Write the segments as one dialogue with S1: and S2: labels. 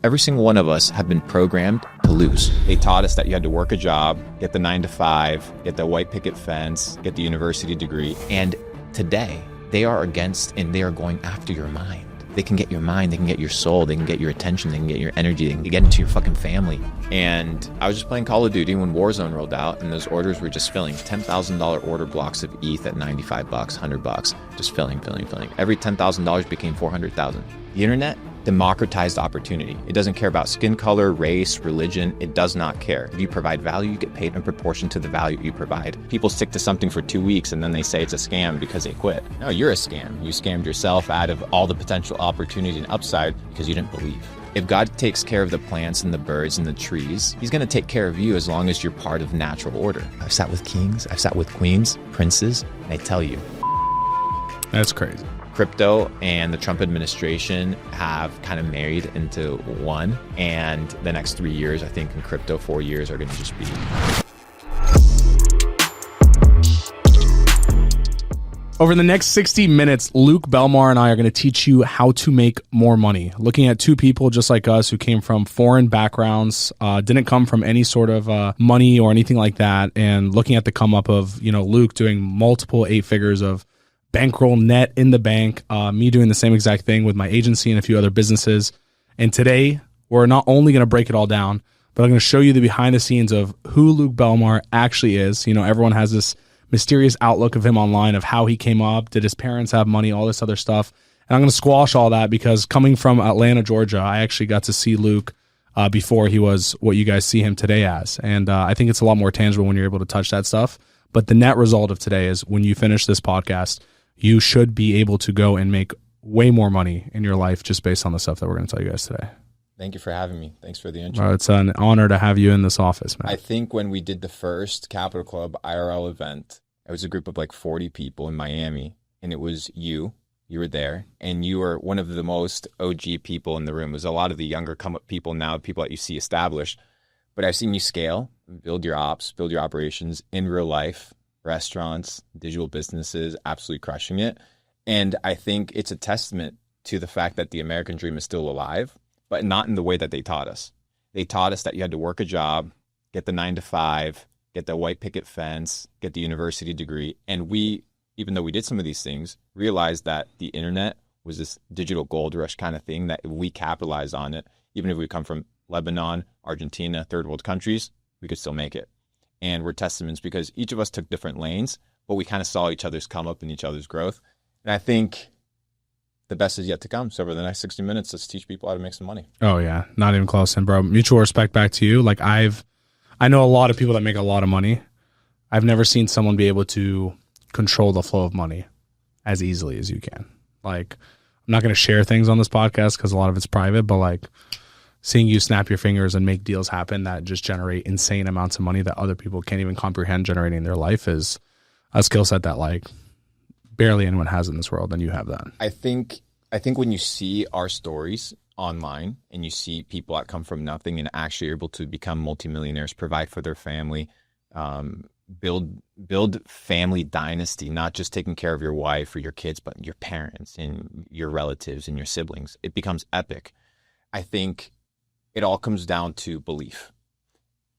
S1: Every single one of us have been programmed to lose. They taught us that you had to work a job, get the 9 to 5, get the white picket fence, get the university degree. And today, they are against and they are going after your mind. They can get your mind, they can get your soul, they can get your attention, they can get your energy, they can get into your fucking family. And I was just playing Call of Duty when Warzone rolled out, and those orders were just filling. $10,000 order blocks of ETH at $95, $100, just filling. Every $10,000 became $400,000. The internet democratized opportunity. It doesn't care about skin color, race, religion. It does not care. If you provide value, you get paid in proportion to the value you provide. People stick to something for 2 weeks and then they say it's a scam because they quit. No, you're a scam. You scammed yourself out of all the potential opportunity and upside because you didn't believe. If God takes care of the plants and the birds and the trees, he's going to take care of you as long as you're part of natural order. I've sat with kings, I've sat with queens, princes, and I tell you.
S2: That's crazy.
S1: Crypto and the Trump administration have kind of married into one. And the next 3 years, I think in crypto, 4 years are going to just be.
S2: Over the next 60 minutes, Luke, Belmar, and I are going to teach you how to make more money. Looking at two people just like us who came from foreign backgrounds, didn't come from any sort of money or anything like that. And looking at the come up of, Luke doing multiple 8 figures of bankroll net in the bank, me doing the same exact thing with my agency and a few other businesses. And today, we're not only going to break it all down, but I'm going to show you the behind the scenes of who Luke Belmar actually is. Everyone has this mysterious outlook of him online of how he came up, did his parents have money, all this other stuff. And I'm going to squash all that because coming from Atlanta, Georgia, I actually got to see Luke before he was what you guys see him today as. And I think it's a lot more tangible when you're able to touch that stuff. But the net result of today is when you finish this podcast, you should be able to go and make way more money in your life just based on the stuff that we're going to tell you guys today.
S1: Thank you for having me. Thanks for the intro.
S2: It's an honor to have you in this office, man.
S1: I think when we did the first Capital Club IRL event, it was a group of like 40 people in Miami, and it was you. You were there, and you were one of the most OG people in the room. It was a lot of the younger come-up people now, people that you see established. But I've seen you scale, build your ops, build your operations in real life. Restaurants, digital businesses, absolutely crushing it. And I think it's a testament to the fact that the American dream is still alive, but not in the way that they taught us. They taught us that you had to work a job, get the 9 to 5, get the white picket fence, get the university degree. And we, even though we did some of these things, realized that the internet was this digital gold rush kind of thing that if we capitalize on it, even if we come from Lebanon, Argentina, third world countries, we could still make it. And we're testaments because each of us took different lanes, but we kind of saw each other's come up and each other's growth. And I think the best is yet to come. So over the next 60 minutes, let's teach people how to make some money.
S2: Oh yeah, not even close. And bro, mutual respect back to you. Like I know a lot of people that make a lot of money. I've never seen someone be able to control the flow of money as easily as you can. Like I'm not going to share things on this podcast because a lot of it's private, but like seeing you snap your fingers and make deals happen that just generate insane amounts of money that other people can't even comprehend generating in their life is a skill set that like barely anyone has in this world, and you have that.
S1: I think when you see our stories online and you see people that come from nothing and actually are able to become multimillionaires, provide for their family, build family dynasty, not just taking care of your wife or your kids, but your parents and your relatives and your siblings, it becomes epic. I think it all comes down to belief.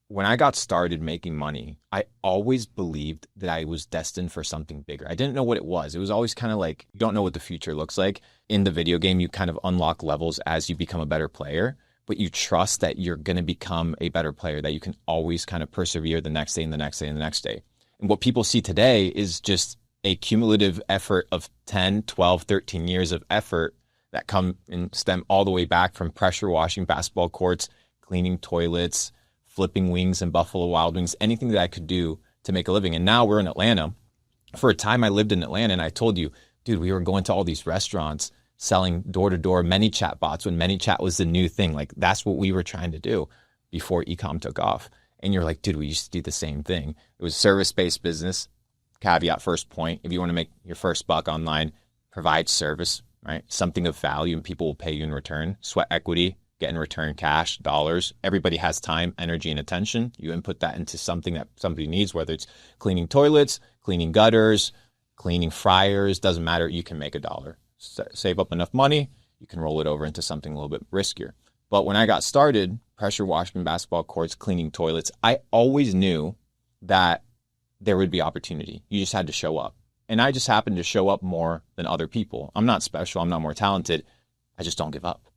S1: When I got started making money, I always believed that I was destined for something bigger. I didn't know what it was. It was always kind of like, you don't know what the future looks like. In the video game, you kind of unlock levels as you become a better player, but you trust that you're going to become a better player, that you can always kind of persevere the next day and the next day and the next day. And what people see today is just a cumulative effort of 10, 12, 13 years of effort that come and stem all the way back from pressure washing basketball courts, cleaning toilets, flipping wings in Buffalo Wild Wings, anything that I could do to make a living. And now we're in Atlanta. For a time I lived in Atlanta, and I told you, dude, we were going to all these restaurants selling door-to-door ManyChat bots when ManyChat was the new thing. Like that's what we were trying to do before Ecom took off. And you're like, dude, we used to do the same thing. It was service-based business. Caveat, first point, if you want to make your first buck online, provide service, right? Something of value, and people will pay you in return. Sweat equity, get in return cash, dollars. Everybody has time, energy, and attention. You input that into something that somebody needs, whether it's cleaning toilets, cleaning gutters, cleaning fryers, doesn't matter. You can make $1. Save up enough money, you can roll it over into something a little bit riskier. But when I got started, pressure washing basketball courts, cleaning toilets, I always knew that there would be opportunity. You just had to show up. And I just happened to show up more than other people. I'm not special. I'm not more talented. I just don't give up.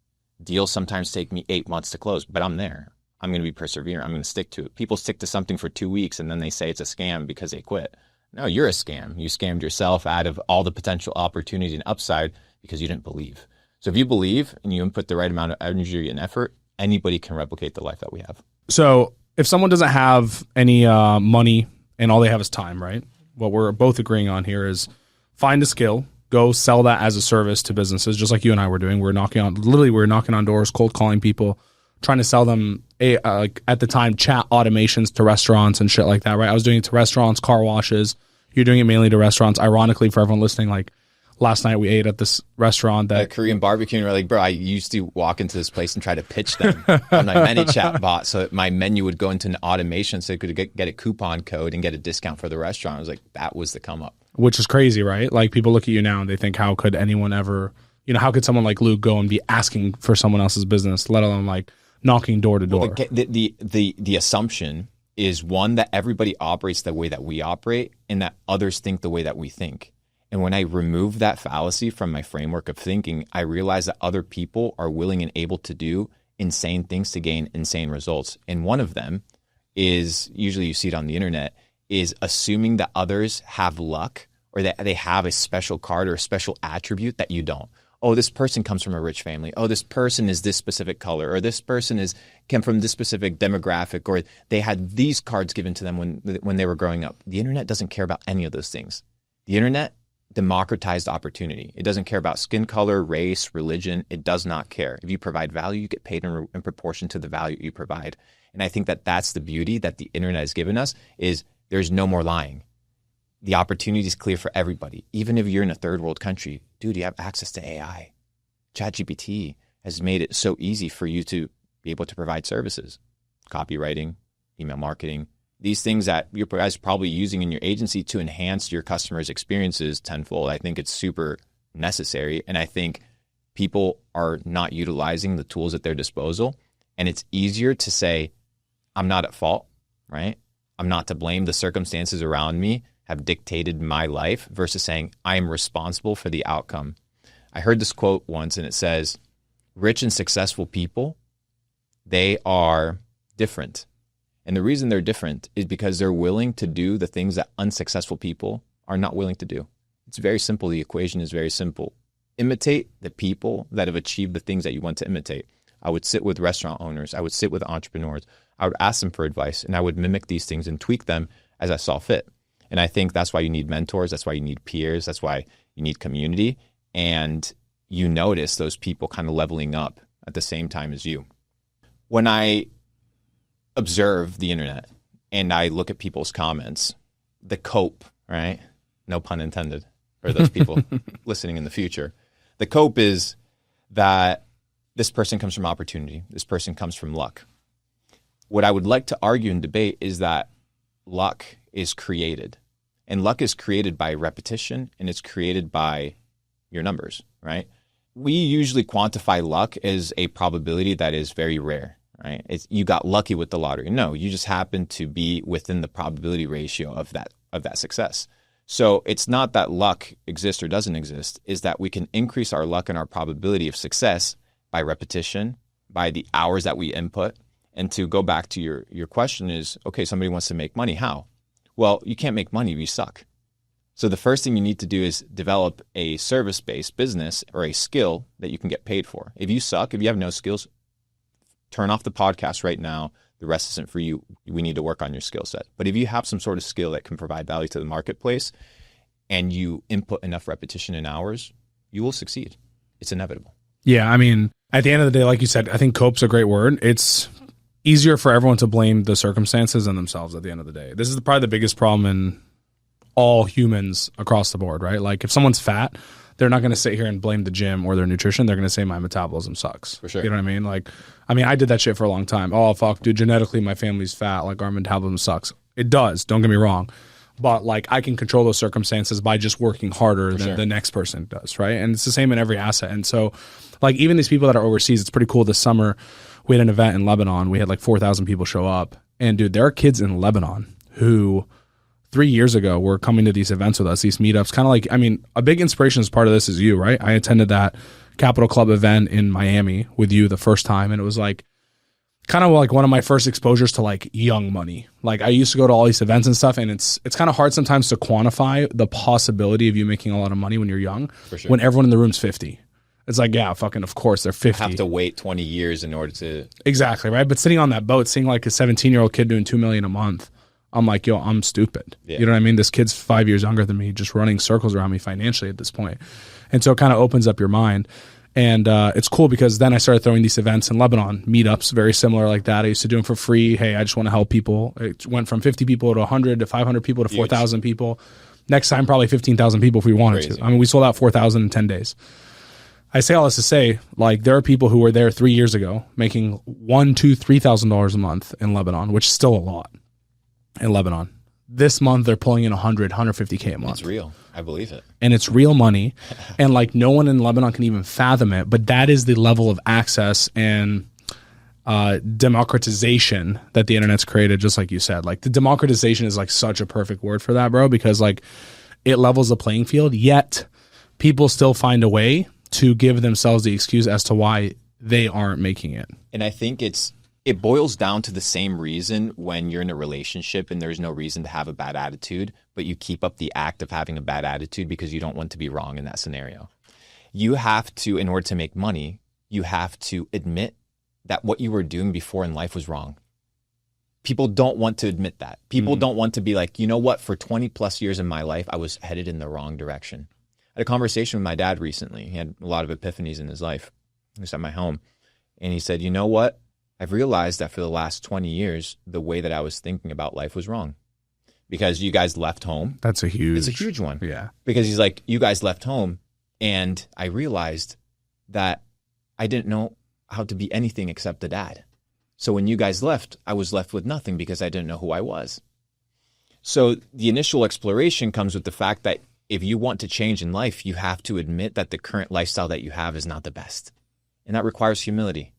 S1: Deals sometimes take me 8 months to close, but I'm there. I'm going to be perseverant. I'm going to stick to it. People stick to something for 2 weeks and then they say it's a scam because they quit. No, you're a scam. You scammed yourself out of all the potential opportunity and upside because you didn't believe. So if you believe and you input the right amount of energy and effort, anybody can replicate the life that we have.
S2: So if someone doesn't have any money and all they have is time, right? What we're both agreeing on here is find a skill, go sell that as a service to businesses, just like you and I were doing. We're knocking on doors, cold calling people, trying to sell them at the time chat automations to restaurants and shit like that, right? I was doing it to restaurants, car washes. You're doing it mainly to restaurants. Ironically, for everyone listening, like last night we ate at this restaurant that
S1: Korean barbecue, and we're like, bro, I used to walk into this place and try to pitch them on my ManyChat bot, so my menu would go into an automation so they could get a coupon code and get a discount for the restaurant. I was like, that was the come up.
S2: Which is crazy, right? Like people look at you now and they think, how could anyone ever, how could someone like Luke go and be asking for someone else's business, let alone like knocking door to door?
S1: Well, the assumption is one that everybody operates the way that we operate and that others think the way that we think. And when I remove that fallacy from my framework of thinking, I realize that other people are willing and able to do insane things to gain insane results. And one of them is, usually you see it on the internet, is assuming that others have luck or that they have a special card or a special attribute that you don't. Oh, this person comes from a rich family. Oh, this person is this specific color, or this person came from this specific demographic, or they had these cards given to them when they were growing up. The internet doesn't care about any of those things. The internet democratized opportunity. It doesn't care about skin color, race, religion. It does not care. If you provide value, you get paid in proportion to the value you provide. And I think that that's the beauty that the internet has given us, is there's no more lying. The opportunity is clear for everybody. Even if you're in a third world country, dude, you have access to AI. ChatGPT has made it so easy for you to be able to provide services, copywriting, email marketing, these things that you guys are probably using in your agency to enhance your customers' experiences tenfold. I think it's super necessary. And I think people are not utilizing the tools at their disposal. And it's easier to say, I'm not at fault, right? I'm not to blame. The circumstances around me have dictated my life, versus saying I am responsible for the outcome. I heard this quote once and it says, rich and successful people, they are different. And the reason they're different is because they're willing to do the things that unsuccessful people are not willing to do. It's very simple. The equation is very simple. Imitate the people that have achieved the things that you want to imitate. I would sit with restaurant owners. I would sit with entrepreneurs. I would ask them for advice, and I would mimic these things and tweak them as I saw fit. And I think that's why you need mentors. That's why you need peers. That's why you need community. And you notice those people kind of leveling up at the same time as you. When I observe the internet and I look at people's comments, the cope, right? No pun intended for those people listening in the future. The cope is that this person comes from opportunity. This person comes from luck. What I would like to argue and debate is that luck is created. And luck is created by repetition, and it's created by your numbers, right? We usually quantify luck as a probability that is very rare, right? You got lucky with the lottery. No, you just happen to be within the probability ratio of that success. So it's not that luck exists or doesn't exist, is that we can increase our luck and our probability of success by repetition, by the hours that we input. And to go back to your question is, okay, somebody wants to make money. How? Well, you can't make money if you suck. So the first thing you need to do is develop a service-based business or a skill that you can get paid for. If you suck, if you have no skills, turn off the podcast right now. The rest isn't for you. We need to work on your skill set. But if you have some sort of skill that can provide value to the marketplace and you input enough repetition in hours, you will succeed. It's inevitable.
S2: Yeah, I mean, at the end of the day, like you said, I think cope's a great word. It's easier for everyone to blame the circumstances and themselves at the end of the day. This is probably the biggest problem in all humans across the board, right? Like if someone's fat, they're not going to sit here and blame the gym or their nutrition. They're going to say my metabolism sucks.
S1: For sure.
S2: You know what I mean? Like, I mean, I did that shit for a long time. Oh, fuck, dude, genetically my family's fat. Like our metabolism sucks. It does. Don't get me wrong. but like I can control those circumstances by just working harder than the next person does, right? And it's the same in every asset. And so like even these people that are overseas, it's pretty cool. This summer we had an event in Lebanon. We had like 4,000 people show up, and dude, there are kids in Lebanon who 3 years ago were coming to these events with us, these meetups. Kind of like, I mean, a big inspiration as part of this is you, right? I attended that Capital Club event in Miami with you the first time, and it was like kind of like one of my first exposures to like young money. Like I used to go to all these events and stuff, and it's kind of hard sometimes to quantify the possibility of you making a lot of money when you're young.
S1: For sure.
S2: When everyone in the room's 50. It's like, yeah, fucking of course they're 50.
S1: Have to wait 20 years in order to...
S2: Exactly, right? But sitting on that boat, seeing like a 17-year-old kid doing $2 million a month, I'm like, yo, I'm stupid. Yeah. You know what I mean? This kid's 5 years younger than me, just running circles around me financially at this point. And so it kind of opens up your mind. And it's cool because then I started throwing these events in Lebanon, meetups, very similar like that. I used to do them for free. Hey, I just want to help people. It went from 50 people to 100 to 500 people to 4,000 people. Next time, probably 15,000 people if we wanted to. I mean, we sold out 4,000 in 10 days. I say all this to say, like, there are people who were there 3 years ago making $1,000, $2,000, $3,000 a month in Lebanon, which is still a lot in Lebanon. This month, they're pulling in 100, 150K a month.
S1: It's real. I believe it.
S2: And it's real money. And like no one in Lebanon can even fathom it. But that is the level of access and democratization that the internet's created, just like you said. Like the democratization is like such a perfect word for that, bro, because like it levels the playing field, yet people still find a way to give themselves the excuse as to why they aren't making it.
S1: And I think it boils down to the same reason when you're in a relationship and there's no reason to have a bad attitude, but you keep up the act of having a bad attitude because you don't want to be wrong in that scenario. You have to, in order to make money, you have to admit that what you were doing before in life was wrong. People don't want to admit that. People don't want to be like, you know what, for 20 plus years in my life, I was headed in the wrong direction. I had a conversation with my dad recently. He had a lot of epiphanies in his life. He was at my home. And he said, you know what? I've realized that for the last 20 years, the way that I was thinking about life was wrong. Because you guys left home.
S2: It's a huge
S1: one.
S2: Yeah.
S1: Because he's like, you guys left home. And I realized that I didn't know how to be anything except a dad. So when you guys left, I was left with nothing because I didn't know who I was. So the initial exploration comes with the fact that if you want to change in life, you have to admit that the current lifestyle that you have is not the best. And that requires humility.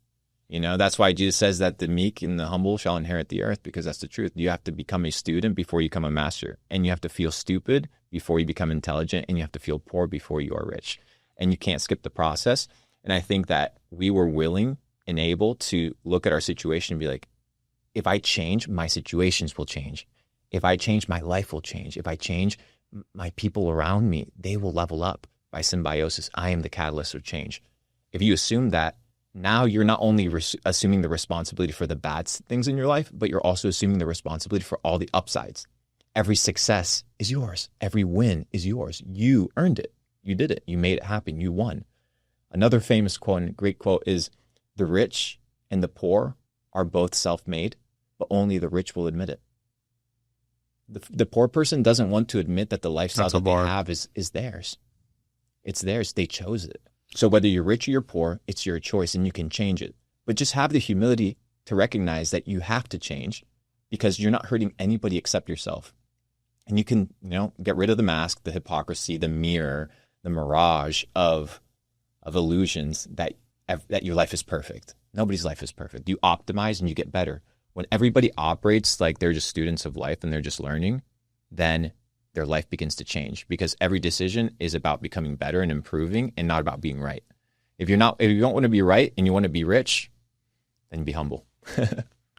S1: You know, that's why Jesus says that the meek and the humble shall inherit the earth, because that's the truth. You have to become a student before you become a master. And you have to feel stupid before you become intelligent. And you have to feel poor before you are rich. And you can't skip the process. And I think that we were willing and able to look at our situation and be like, if I change, my situations will change. If I change, my life will change. If I change, my people around me, they will level up by symbiosis. I am the catalyst of change. If you assume that, now you're not only assuming the responsibility for the bad things in your life, but you're also assuming the responsibility for all the upsides. Every success is yours. Every win is yours. You earned it. You did it. You made it happen. You won. Another famous quote and great quote is, the rich and the poor are both self-made, but only the rich will admit it. The poor person doesn't want to admit that the lifestyle that they have is theirs. It's theirs. They chose it. So whether you're rich or you're poor, it's your choice and you can change it. But just have the humility to recognize that you have to change because you're not hurting anybody except yourself. And you can, get rid of the mask, the hypocrisy, the mirror, the mirage of illusions that your life is perfect. Nobody's life is perfect. You optimize and you get better. When everybody operates like they're just students of life and they're just learning, then their life begins to change because every decision is about becoming better and improving and not about being right. If you don't want to be right and you want to be rich, then be humble.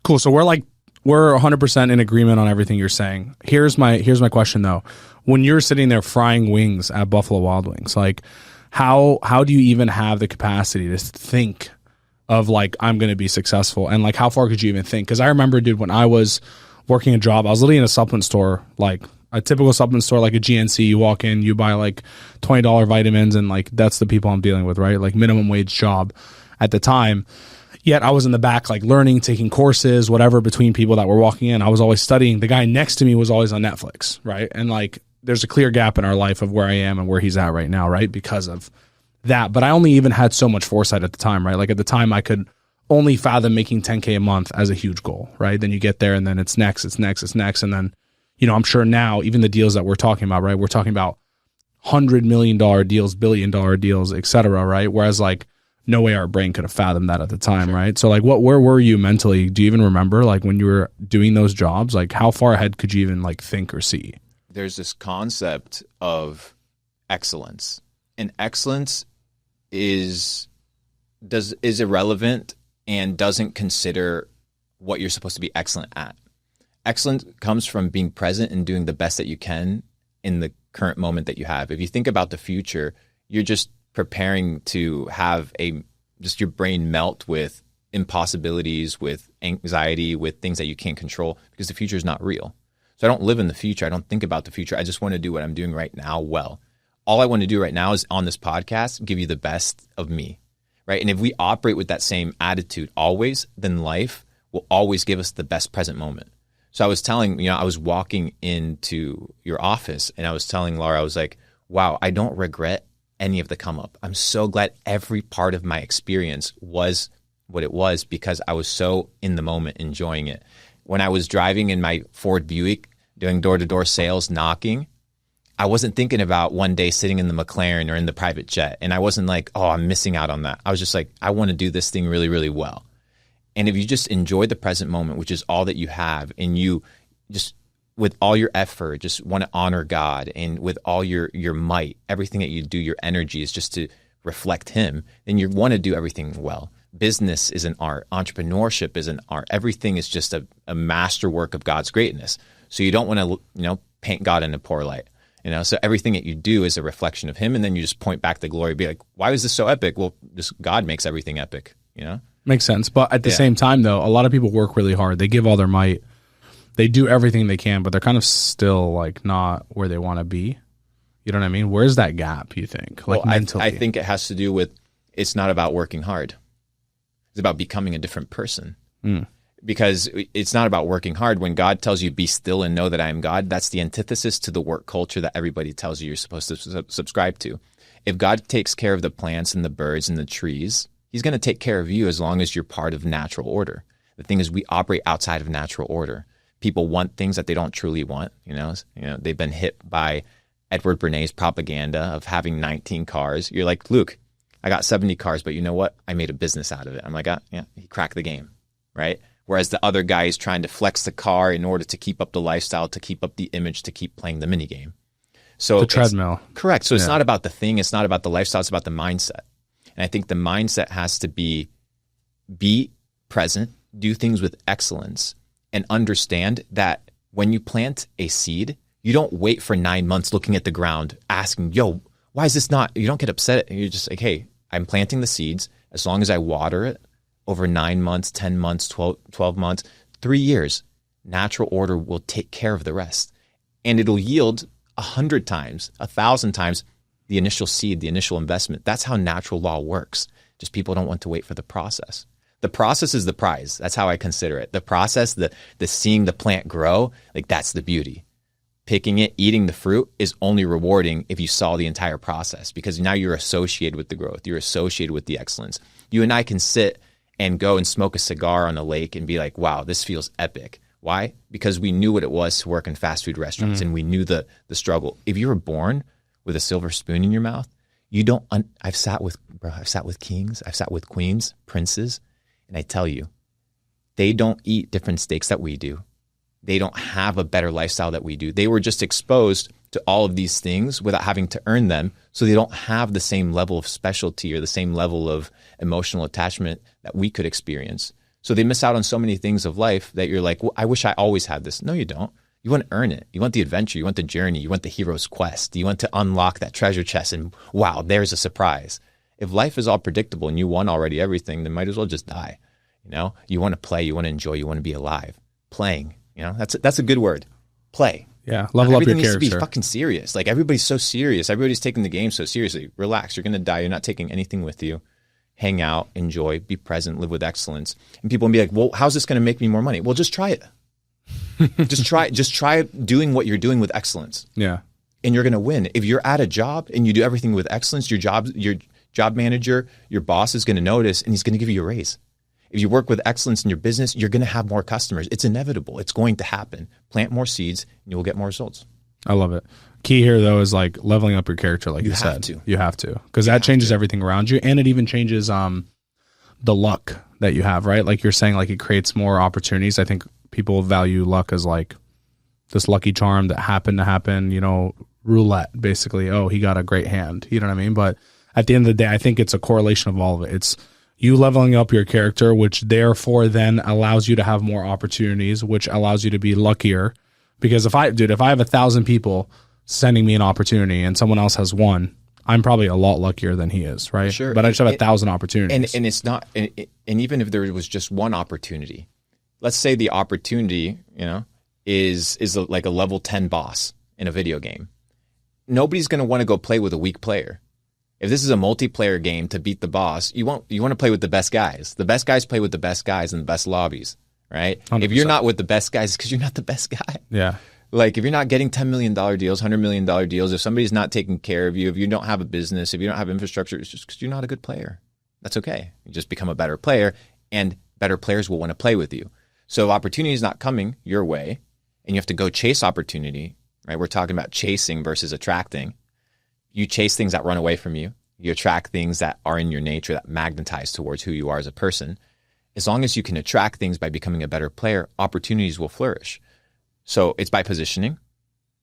S2: Cool. So we're 100% in agreement on everything you're saying. Here's my question though. When you're sitting there frying wings at Buffalo Wild Wings, like how do you even have the capacity to think of like, I'm going to be successful? And like, how far could you even think? Because I remember, dude, when I was working a job, I was literally in a supplement store, like a typical supplement store, like a GNC. You walk in, you buy like $20 vitamins, and like that's the people I'm dealing with, right? Like minimum wage job at the time. Yet I was in the back, like learning, taking courses, whatever, between people that were walking in. I was always studying. The guy next to me was always on Netflix, right? And like there's a clear gap in our life of where I am and where he's at right now, right? Because of that. But I only even had so much foresight at the time, right? Like at the time I could only fathom making 10K a month as a huge goal, right? Then you get there and then it's next. And then I'm sure now even the deals that we're talking about, right? We're talking about $100 million deals, $1 billion deals, et cetera, right? Whereas like no way our brain could have fathomed that at the time, sure. Right? So like where were you mentally? Do you even remember like when you were doing those jobs, like how far ahead could you even like think or see?
S1: There's this concept of excellence, and excellence is irrelevant and doesn't consider what you're supposed to be excellent at. Excellence comes from being present and doing the best that you can in the current moment that you have. If you think about the future, you're just preparing to have just your brain melt with impossibilities, with anxiety, with things that you can't control, because the future is not real. So I don't live in the future. I don't think about the future. I just want to do what I'm doing right now well. All I want to do right now is on this podcast, give you the best of me, right? And if we operate with that same attitude always, then life will always give us the best present moment. So I was telling, I was walking into your office and I was telling Laura, I was like, wow, I don't regret any of the come up. I'm so glad every part of my experience was what it was because I was so in the moment enjoying it. When I was driving in my Ford Buick, doing door-to-door sales, knocking, I wasn't thinking about one day sitting in the McLaren or in the private jet. And I wasn't like, oh, I'm missing out on that. I was just like, I want to do this thing really, really well. And if you just enjoy the present moment, which is all that you have, and you just with all your effort, just want to honor God, and with all your might, everything that you do, your energy is just to reflect Him, then you want to do everything well. Business is an art. Entrepreneurship is an art. Everything is just a masterwork of God's greatness. So you don't want to, paint God in a poor light. So everything that you do is a reflection of Him, and then you just point back to glory, be like, why is this so epic? Well, just God makes everything epic,
S2: Makes sense. But at the same time, though, a lot of people work really hard. They give all their might. They do everything they can, but they're kind of still like not where they want to be. You know what I mean? Where's that gap, you think? Like mentally?
S1: I think it has to do with, it's not about working hard. It's about becoming a different person. Because it's not about working hard. When God tells you, be still and know that I am God, that's the antithesis to the work culture that everybody tells you you're supposed to subscribe to. If God takes care of the plants and the birds and the trees, He's going to take care of you as long as you're part of natural order. The thing is, we operate outside of natural order. People want things that they don't truly want. They've been hit by Edward Bernays' propaganda of having 19 cars. You're like, Luke, I got 70 cars, but you know what? I made a business out of it. I'm like, he cracked the game, right? Whereas the other guy is trying to flex the car in order to keep up the lifestyle, to keep up the image, to keep playing the mini game. So
S2: the treadmill.
S1: Correct. So it's not about the thing. It's not about the lifestyle. It's about the mindset. And I think the mindset has to be present, do things with excellence, and understand that when you plant a seed, you don't wait for 9 months looking at the ground asking, why is this not? You don't get upset. You're just like, hey, I'm planting the seeds. As long as I water it over 9 months, 10 months, 12 months, 3 years, natural order will take care of the rest. And it'll yield 100 times, 1,000 times the initial seed, the initial investment. That's how natural law works. Just people don't want to wait for the process. The process is the prize. That's how I consider it. The process, the seeing the plant grow, like that's the beauty. Picking it, eating the fruit is only rewarding if you saw the entire process, because now you're associated with the growth. You're associated with the excellence. You and I can sit and go and smoke a cigar on a lake and be like, wow, this feels epic. Why? Because we knew what it was to work in fast food restaurants and we knew the struggle. If you were born with a silver spoon in your mouth, you don't, I've sat with kings, I've sat with queens, princes, and I tell you, they don't eat different steaks that we do. They don't have a better lifestyle that we do. They were just exposed to all of these things without having to earn them, so they don't have the same level of specialty or the same level of emotional attachment that we could experience. So they miss out on so many things of life that you're like, well, I wish I always had this. No, you don't. You want to earn it. You want the adventure. You want the journey. You want the hero's quest. You want to unlock that treasure chest and wow, there's a surprise. If life is all predictable and you won already everything, then might as well just die. You want to play. You want to enjoy. You want to be alive. Playing. That's a good word. Play.
S2: Yeah, level up your character. Everything
S1: needs to be fucking serious. Like everybody's so serious. Everybody's taking the game so seriously. Relax. You're going to die. You're not taking anything with you. Hang out, enjoy, be present, live with excellence. And people will be like, well, how's this going to make me more money? Well, just try it. Just try doing what you're doing with excellence.
S2: Yeah.
S1: And you're going to win. If you're at a job and you do everything with excellence, your job manager, your boss is going to notice and he's going to give you a raise. If you work with excellence in your business, you're going to have more customers. It's inevitable. It's going to happen. Plant more seeds and you will get more results.
S2: I love it. Key here, though, is like leveling up your character, like you said. You have to. Because that changes everything around you. And it even changes the luck that you have, right? Like you're saying, like it creates more opportunities. I think people value luck as like this lucky charm that happened to happen, you know, roulette, basically. Oh, he got a great hand. You know what I mean? But at the end of the day, I think it's a correlation of all of it. It's you leveling up your character, which therefore then allows you to have more opportunities, which allows you to be luckier. Because if I have 1,000 people sending me an opportunity and someone else has one, I'm probably a lot luckier than he is, right?
S1: Sure.
S2: But I just have 1,000 opportunities.
S1: And it's not, and even if there was just one opportunity, let's say the opportunity, you know, is like a level 10 boss in a video game. Nobody's going to want to go play with a weak player. If this is a multiplayer game to beat the boss, you want to play with the best guys. The best guys play with the best guys in the best lobbies, right? 100%. If you're not with the best guys, it's because you're not the best guy.
S2: Yeah.
S1: Like if you're not getting $10 million deals, $100 million deals, if somebody's not taking care of you, if you don't have a business, if you don't have infrastructure, it's just because you're not a good player. That's okay. You just become a better player and better players will want to play with you. So if opportunity is not coming your way and you have to go chase opportunity, right? We're talking about chasing versus attracting. You chase things that run away from you. You attract things that are in your nature that magnetize towards who you are as a person. As long as you can attract things by becoming a better player, opportunities will flourish. So it's by positioning,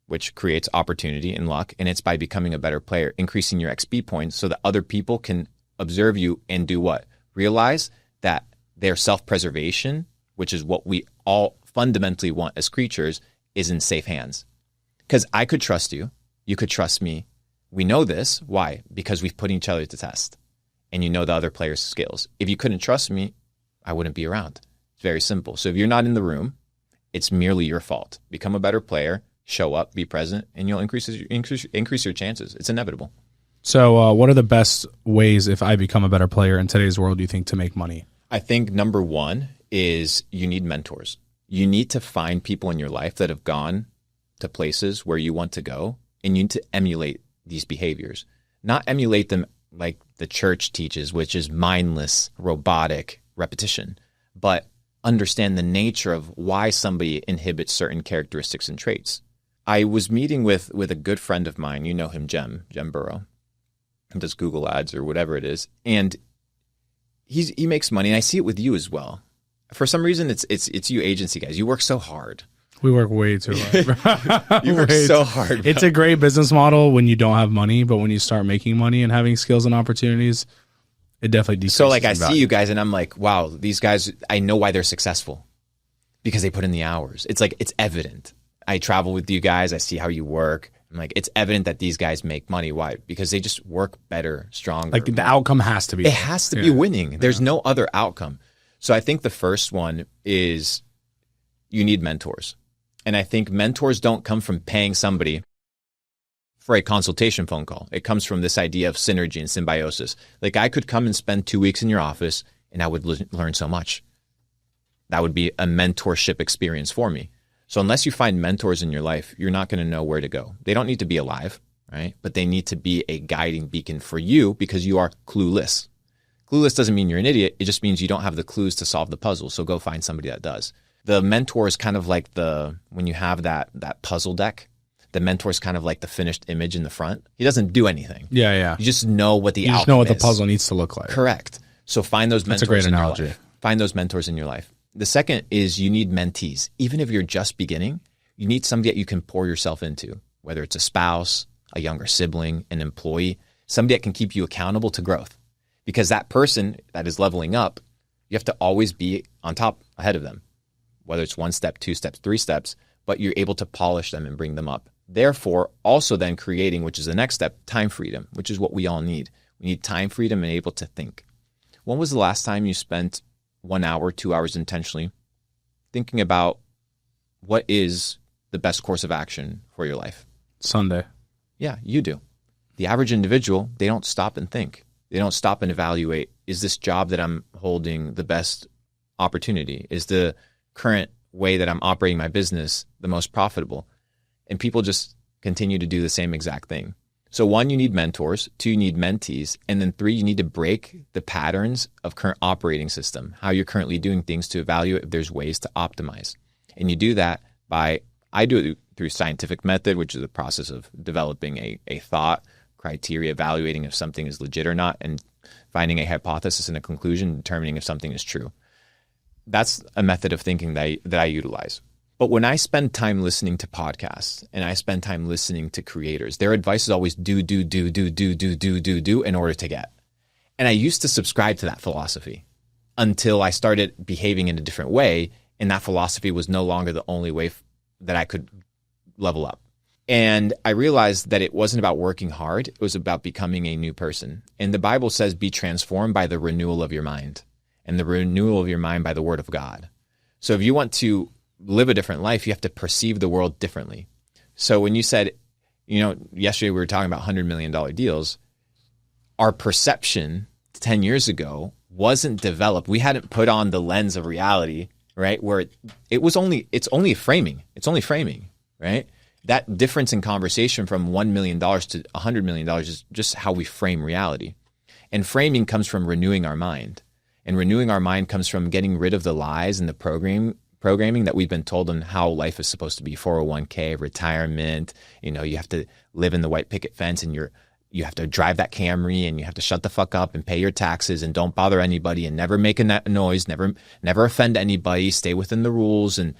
S1: which creates opportunity and luck, and it's by becoming a better player, increasing your XP points so that other people can observe you and do what? Realize that their self-preservation, which is what we all fundamentally want as creatures, is in safe hands. Because I could trust you. You could trust me. We know this. Why? Because we've put each other to test. And you know the other player's skills. If you couldn't trust me, I wouldn't be around. It's very simple. So if you're not in the room, it's merely your fault. Become a better player, show up, be present, and you'll increase your chances. It's inevitable.
S2: So what are the best ways, if I become a better player in today's world, do you think, to make money?
S1: I think number one is you need mentors. You need to find people in your life that have gone to places where you want to go, and you need to emulate these behaviors. Not emulate them like the church teaches, which is mindless, robotic repetition, but understand the nature of why somebody inhibits certain characteristics and traits. I was meeting with a good friend of mine. You know him, Jem Burrow. He does Google ads or whatever it is. And he makes money. And I see it with you as well. For some reason, it's you agency guys. You work so hard.
S2: We work way too hard.
S1: You work so hard.
S2: Bro. It's a great business model when you don't have money, but when you start making money and having skills and opportunities, it definitely decreases.
S1: So like I see you guys and I'm like, wow, these guys, I know why they're successful because they put in the hours. It's like, it's evident. I travel with you guys. I see how you work. I'm like, it's evident that these guys make money. Why? Because they just work better, stronger.
S2: Like the outcome has to be.
S1: It has to be winning. There's no other outcome. So I think the first one is you need mentors. And I think mentors don't come from paying somebody for a consultation phone call. It comes from this idea of synergy and symbiosis. Like I could come and spend 2 weeks in your office and I would learn so much. That would be a mentorship experience for me. So unless you find mentors in your life, you're not going to know where to go. They don't need to be alive, right? But they need to be a guiding beacon for you because you are clueless. Clueless doesn't mean you're an idiot. It just means you don't have the clues to solve the puzzle. So go find somebody that does. The mentor is kind of like when you have that puzzle deck, the mentor is kind of like the finished image in the front. He doesn't do anything.
S2: Yeah.
S1: You just know what the outcome is.
S2: You just know what the puzzle needs to look like.
S1: Correct. So find those mentors.
S2: That's a great analogy.
S1: In your life. Find those mentors in your life. The second is you need mentees. Even if you're just beginning, you need somebody that you can pour yourself into, whether it's a spouse, a younger sibling, an employee, somebody that can keep you accountable to growth. Because that person that is leveling up, you have to always be on top, ahead of them, whether it's 1 step, 2 steps, 3 steps, but you're able to polish them and bring them up. Therefore, also then creating, which is the next step, time freedom, which is what we all need. We need time freedom and able to think. When was the last time you spent 1 hour, 2 hours intentionally thinking about what is the best course of action for your life?
S2: Sunday.
S1: Yeah, you do. The average individual, they don't stop and think. They don't stop and evaluate, is this job that I'm holding the best opportunity? Is the current way that I'm operating my business the most profitable? And people just continue to do the same exact thing. So 1, you need mentors. 2, you need mentees. And then 3, you need to break the patterns of current operating system, how you're currently doing things, to evaluate if there's ways to optimize. And you do that by, I do it through scientific method, which is the process of developing a thought, criteria, evaluating if something is legit or not, and finding a hypothesis and a conclusion, determining if something is true. That's a method of thinking that I utilize. But when I spend time listening to podcasts and I spend time listening to creators, their advice is always do in order to get. And I used to subscribe to that philosophy until I started behaving in a different way. And that philosophy was no longer the only way that I could level up. And I realized that it wasn't about working hard. It was about becoming a new person. And the Bible says, be transformed by the renewal of your mind, and the renewal of your mind by the word of God. So if you want to live a different life, you have to perceive the world differently. So when you said, yesterday we were talking about $100 million deals, our perception 10 years ago wasn't developed. We hadn't put on the lens of reality, right? Where it's only framing. It's only framing, right? That difference in conversation from $1 million to $100 million is just how we frame reality. And framing comes from renewing our mind. And renewing our mind comes from getting rid of the lies and the programming that we've been told on how life is supposed to be. 401k, retirement, you have to live in the white picket fence, and you have to drive that Camry, and you have to shut the fuck up and pay your taxes and don't bother anybody and never make a noise, never offend anybody, stay within the rules, and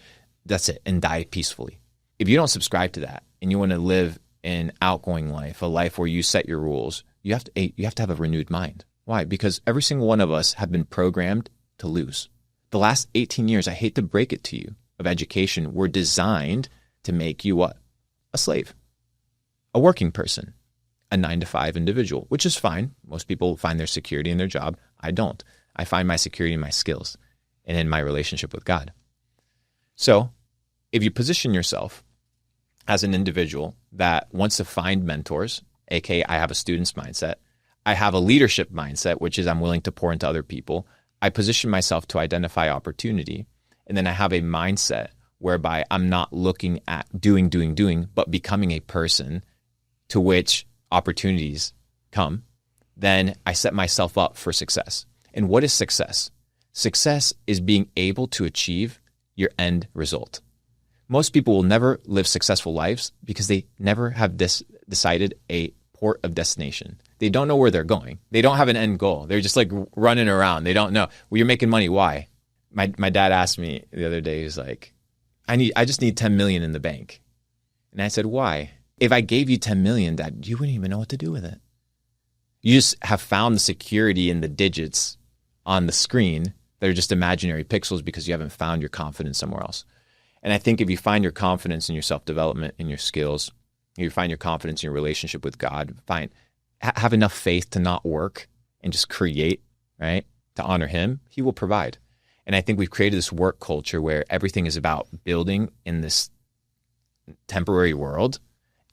S1: that's it, and die peacefully. If you don't subscribe to that and you want to live an outgoing life, a life where you set your rules, you have to have a renewed mind. Why? Because every single one of us have been programmed to lose. The last 18 years, I hate to break it to you, of education were designed to make you what? A slave, a working person, a 9-to-5 individual, which is fine. Most people find their security in their job. I don't. I find my security in my skills and in my relationship with God. So if you position yourself as an individual that wants to find mentors, aka I have a student's mindset, I have a leadership mindset, which is I'm willing to pour into other people. I position myself to identify opportunity, and then I have a mindset whereby I'm not looking at doing, but becoming a person to which opportunities come. Then I set myself up for success. And what is success? Success is being able to achieve your end result. Most people will never live successful lives because they never have decided a port of destination. They don't know where they're going. They don't have an end goal. They're just like running around. They don't know. Well, you're making money. Why? My dad asked me the other day, he's like, I just need 10 million in the bank. And I said, why? If I gave you 10 million, Dad, you wouldn't even know what to do with it. You just have found the security in the digits on the screen that are just imaginary pixels because you haven't found your confidence somewhere else. And I think if you find your confidence in your self-development, in your skills, you find your confidence in your relationship with God, have enough faith to not work and just create, right? To honor him, he will provide. And I think we've created this work culture where everything is about building in this temporary world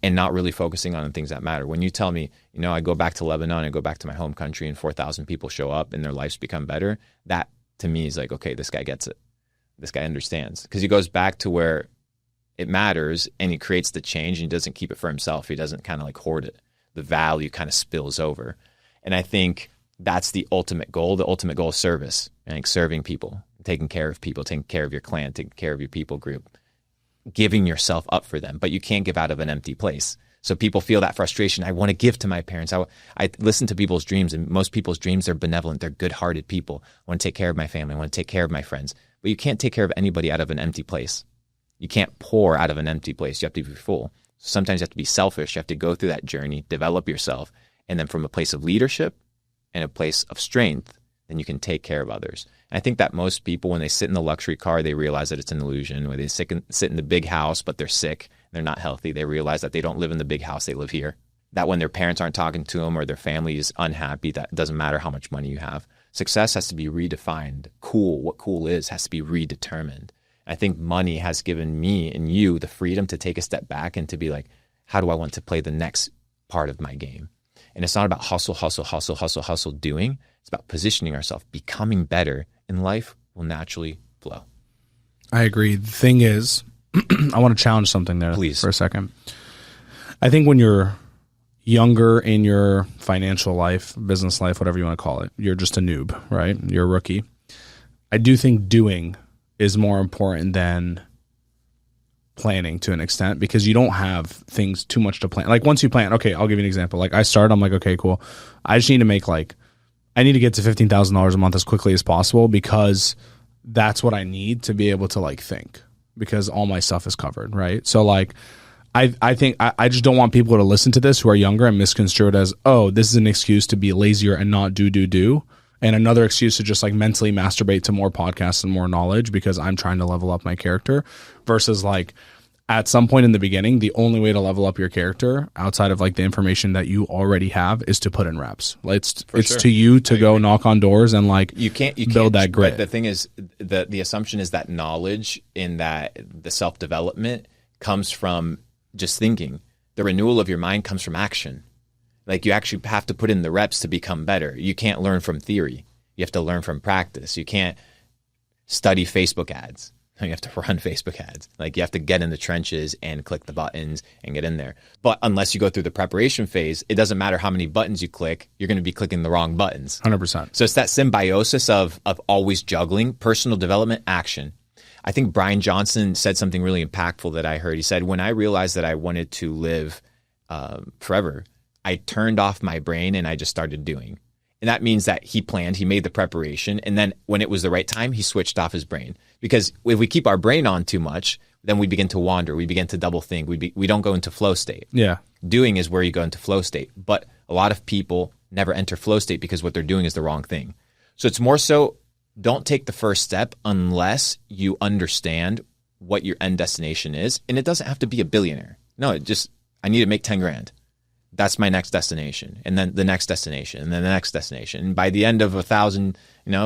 S1: and not really focusing on the things that matter. When you tell me, I go back to Lebanon, I go back to my home country and 4,000 people show up and their lives become better, that to me is like, okay, this guy gets it. This guy understands. Because he goes back to where it matters and he creates the change and he doesn't keep it for himself. He doesn't kind of like hoard it. The value kind of spills over. And I think that's the ultimate goal. The ultimate goal is service, like serving people, taking care of people, taking care of your clan, taking care of your people group, giving yourself up for them. But you can't give out of an empty place. So people feel that frustration. I want to give to my parents. I listen to people's dreams, and most people's dreams are benevolent. They're good-hearted people. I want to take care of my family. I want to take care of my friends. But you can't take care of anybody out of an empty place. You can't pour out of an empty place. You have to be full. Sometimes you have to be selfish. You have to go through that journey, develop yourself, and then from a place of leadership and a place of strength, then you can take care of others. And I think that most people, when they sit in the luxury car, they realize that it's an illusion. When they sit in the big house, but they're sick, they're not healthy, they realize that they don't live in the big house, they live here. That when their parents aren't talking to them or their family is unhappy, that doesn't matter how much money you have. Success has to be redefined. What cool is, has to be redetermined. I think money has given me and you the freedom to take a step back and to be like, how do I want to play the next part of my game? And it's not about hustle doing. It's about positioning ourselves, becoming better, and life will naturally flow.
S2: I agree. The thing is, I want to challenge something there.
S1: Please.
S2: For a second. I think when you're younger in your financial life, business life, whatever you want to call it, you're just a noob, right? You're a rookie. I do think doing is more important than planning to an extent, because you don't have things too much to plan. Like once you plan, okay, I'll give you an example. Like I started, I'm like, okay, cool. I just need to make I need to get to $15,000 a month as quickly as possible, because that's what I need to be able to think, because all my stuff is covered. Right. So I think I just don't want people to listen to this who are younger and misconstrue it as, oh, this is an excuse to be lazier and not do. And another excuse to just mentally masturbate to more podcasts and more knowledge because I'm trying to level up my character, versus at some point in the beginning, the only way to level up your character outside of the information that you already have is to put in reps. It's
S1: sure.
S2: to you to go knock on doors and you can't build that grit.
S1: But the thing is, the assumption is that knowledge in that the self-development comes from just thinking. The renewal of your mind comes from action. You actually have to put in the reps to become better. You can't learn from theory. You have to learn from practice. You can't study Facebook ads. You have to run Facebook ads. You have to get in the trenches and click the buttons and get in there. But unless you go through the preparation phase, it doesn't matter how many buttons you click, you're going to be clicking the wrong buttons.
S2: 100%.
S1: So it's that symbiosis of always juggling personal development, action. I think Brian Johnson said something really impactful that I heard. He said, when I realized that I wanted to live forever, I turned off my brain and I just started doing. And that means that he planned, he made the preparation, and then when it was the right time, he switched off his brain. Because if we keep our brain on too much, then we begin to wander, we begin to double think, we don't go into flow state.
S2: Yeah.
S1: Doing is where you go into flow state. But a lot of people never enter flow state because what they're doing is the wrong thing. So it's more so, don't take the first step unless you understand what your end destination is. And it doesn't have to be a billionaire. No, I need to make 10 grand. That's my next destination. And then the next destination, and then the next destination. And by the end of 1,000,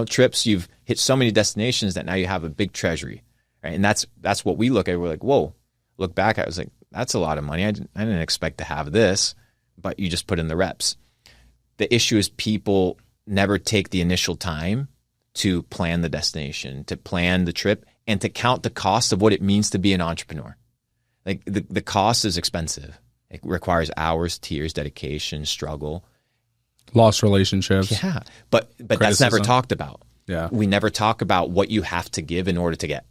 S1: trips, you've hit so many destinations that now you have a big treasury. Right? And that's what we look at. We're like, whoa, look back. I was like, that's a lot of money. I didn't expect to have this, but you just put in the reps. The issue is people never take the initial time to plan the destination, to plan the trip, and to count the cost of what it means to be an entrepreneur. The cost is expensive. It requires hours, tears, dedication, struggle.
S2: Lost relationships.
S1: Yeah. But that's never talked about.
S2: Yeah.
S1: We never talk about what you have to give in order to get.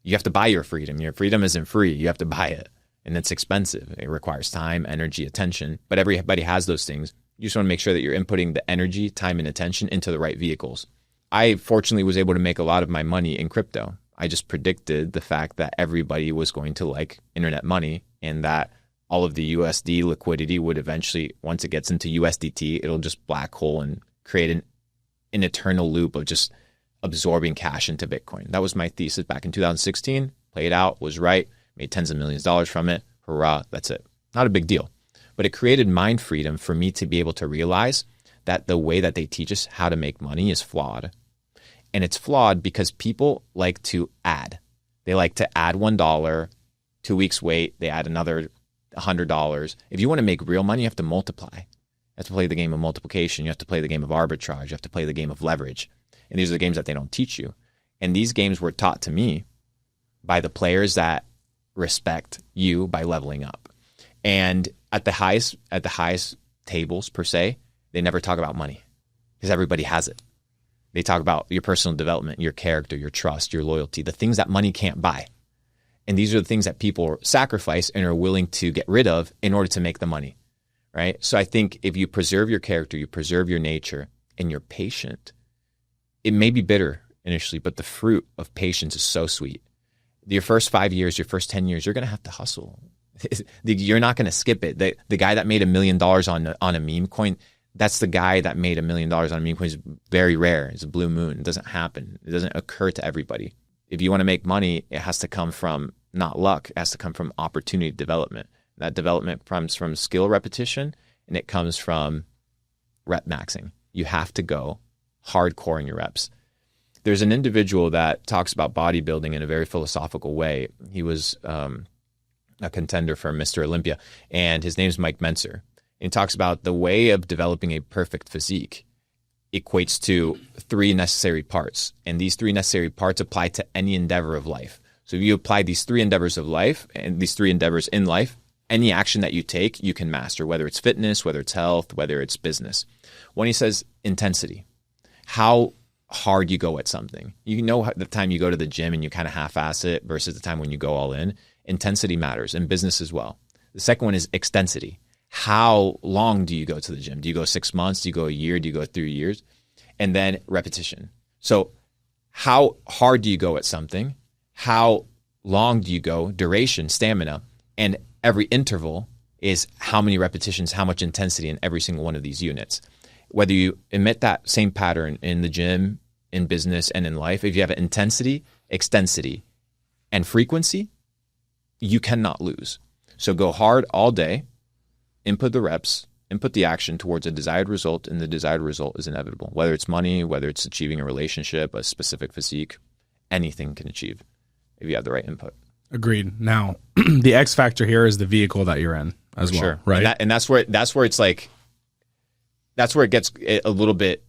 S1: You have to buy your freedom. Your freedom isn't free. You have to buy it. And it's expensive. It requires time, energy, attention. But everybody has those things. You just want to make sure that you're inputting the energy, time, and attention into the right vehicles. I fortunately was able to make a lot of my money in crypto. I just predicted the fact that everybody was going to like internet money, and that all of the USD liquidity would eventually, once it gets into USDT, it'll just black hole and create an eternal loop of just absorbing cash into Bitcoin. That was my thesis back in 2016. Played out, was right, made tens of millions of dollars from it. Hurrah, that's it. Not a big deal. But it created mind freedom for me to be able to realize that the way that they teach us how to make money is flawed. And it's flawed because people like to add. They like to add $1, 2 weeks wait, they add another $100. If you want to make real money, you have to multiply. You have to play the game of multiplication. You have to play the game of arbitrage. You have to play the game of leverage. And these are the games that they don't teach you. And these games were taught to me by the players that respect you by leveling up. And at the highest tables per se, they never talk about money because everybody has it. They talk about your personal development, your character, your trust, your loyalty, the things that money can't buy. And these are the things that people sacrifice and are willing to get rid of in order to make the money, right? So I think if you preserve your character, you preserve your nature, and you're patient, it may be bitter initially, but the fruit of patience is so sweet. Your first 5 years, your first 10 years, you're going to have to hustle. You're not going to skip it. The guy that made $1 million on a meme coin, that's the guy that made $1 million on a meme coin. Is very rare. It's a blue moon. It doesn't happen. It doesn't occur to everybody. If you want to make money, it has to come from not luck. It has to come from opportunity development. That development comes from skill repetition, and it comes from rep maxing. You have to go hardcore in your reps. There's an individual that talks about bodybuilding in a very philosophical way. He was a contender for Mr. Olympia, and his name is Mike Mentzer. And he talks about the way of developing a perfect physique equates to 3 necessary parts. And these 3 necessary parts apply to any endeavor of life. So if you apply these 3 endeavors of life and these 3 endeavors in life, any action that you take, you can master, whether it's fitness, whether it's health, whether it's business. When he says intensity, how hard you go at something. You know, the time you go to the gym and you kind of half-ass it versus the time when you go all in. Intensity matters in business as well. The second one is extensity. How long do you go to the gym? Do you go 6 months? Do you go a year? Do you go 3 years? And then repetition. So how hard do you go at something? How long do you go? Duration, stamina. And every interval is how many repetitions, how much intensity in every single one of these units. Whether you emit that same pattern in the gym, in business, and in life, if you have intensity, extensity, and frequency, you cannot lose. So go hard all day, input the reps, input the action towards a desired result, and the desired result is inevitable. Whether it's money, whether it's achieving a relationship, a specific physique, anything can achieve if you have the right input.
S2: Agreed. Now, the X factor here is the vehicle that you're in as well,
S1: sure.
S2: right?
S1: And that's where it's like, that's where it gets a little bit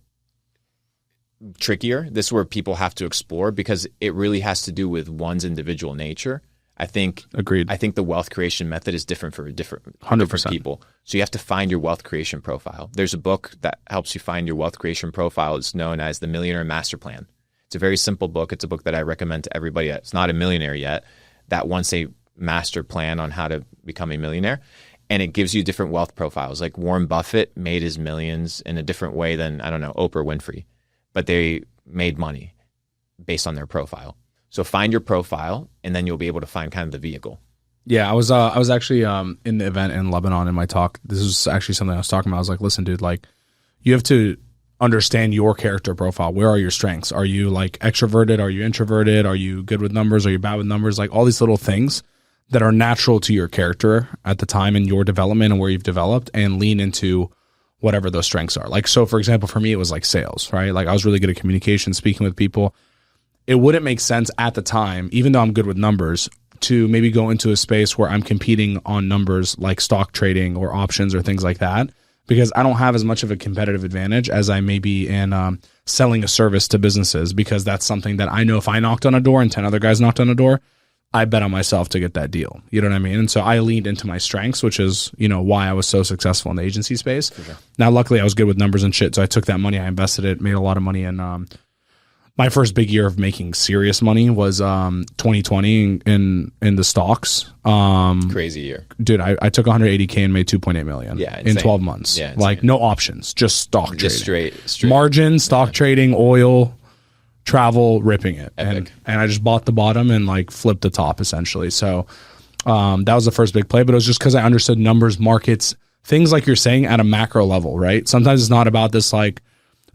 S1: trickier. This is where people have to explore because it really has to do with one's individual nature. I think.
S2: Agreed.
S1: I think the wealth creation method is different for different
S2: 100%
S1: people. So you have to find your wealth creation profile. There's a book that helps you find your wealth creation profile. It's known as the Millionaire Master Plan. It's a very simple book. It's a book that I recommend to everybody that's not a millionaire yet, that wants a master plan on how to become a millionaire. And it gives you different wealth profiles. Like Warren Buffett made his millions in a different way than, I don't know, Oprah Winfrey. But they made money based on their profile. So find your profile, and then you'll be able to find kind of the vehicle.
S2: Yeah, I was actually in the event in Lebanon in my talk. This was actually something I was talking about. I was like, listen, dude, like you have to understand your character profile. Where are your strengths? Are you like extroverted? Are you introverted? Are you good with numbers? Are you bad with numbers? Like all these little things that are natural to your character at the time in your development and where you've developed, and lean into whatever those strengths are. Like, so for example, for me, it was like sales, right? Like I was really good at communication, speaking with people. It wouldn't make sense at the time, even though I'm good with numbers, to maybe go into a space where I'm competing on numbers like stock trading or options or things like that, because I don't have as much of a competitive advantage as I may be in selling a service to businesses, because that's something that I know if I knocked on a door and 10 other guys knocked on a door, I bet on myself to get that deal. You know what I mean? And so I leaned into my strengths, which is, you know, why I was so successful in the agency space. Sure. Now, luckily I was good with numbers and shit. So I took that money, I invested it, made a lot of money in my first big year of making serious money was 2020 in the stocks.
S1: Crazy year.
S2: Dude, I took 180K and made 2.8 million in 12 months.
S1: Yeah,
S2: like no options, just stock
S1: just
S2: trading.
S1: Straight.
S2: Margin, stock trading, oil, travel, ripping it. And I just bought the bottom and like flipped the top essentially. So that was the first big play, but it was just because I understood numbers, markets, things like you're saying at a macro level, right? Sometimes it's not about this like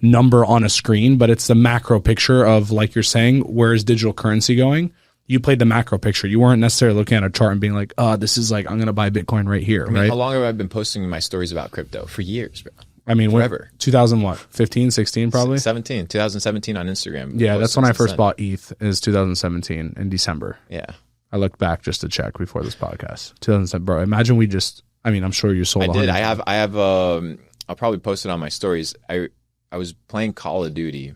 S2: number on a screen, but it's the macro picture of, like you're saying, where is digital currency going? You played the macro picture. You weren't necessarily looking at a chart and being like, oh, this is like, I'm going to buy Bitcoin right here. I mean, right?
S1: How long have I been posting my stories about crypto? For years, bro.
S2: I mean,
S1: forever.
S2: 15, 16 probably?
S1: 2017 on Instagram.
S2: Yeah, that's when I first bought ETH, is 2017 in December.
S1: Yeah.
S2: I looked back just to check before this podcast. 2007, bro. Imagine I'm sure you sold.
S1: I did. I have I'll probably post it on my stories. I was playing Call of Duty. It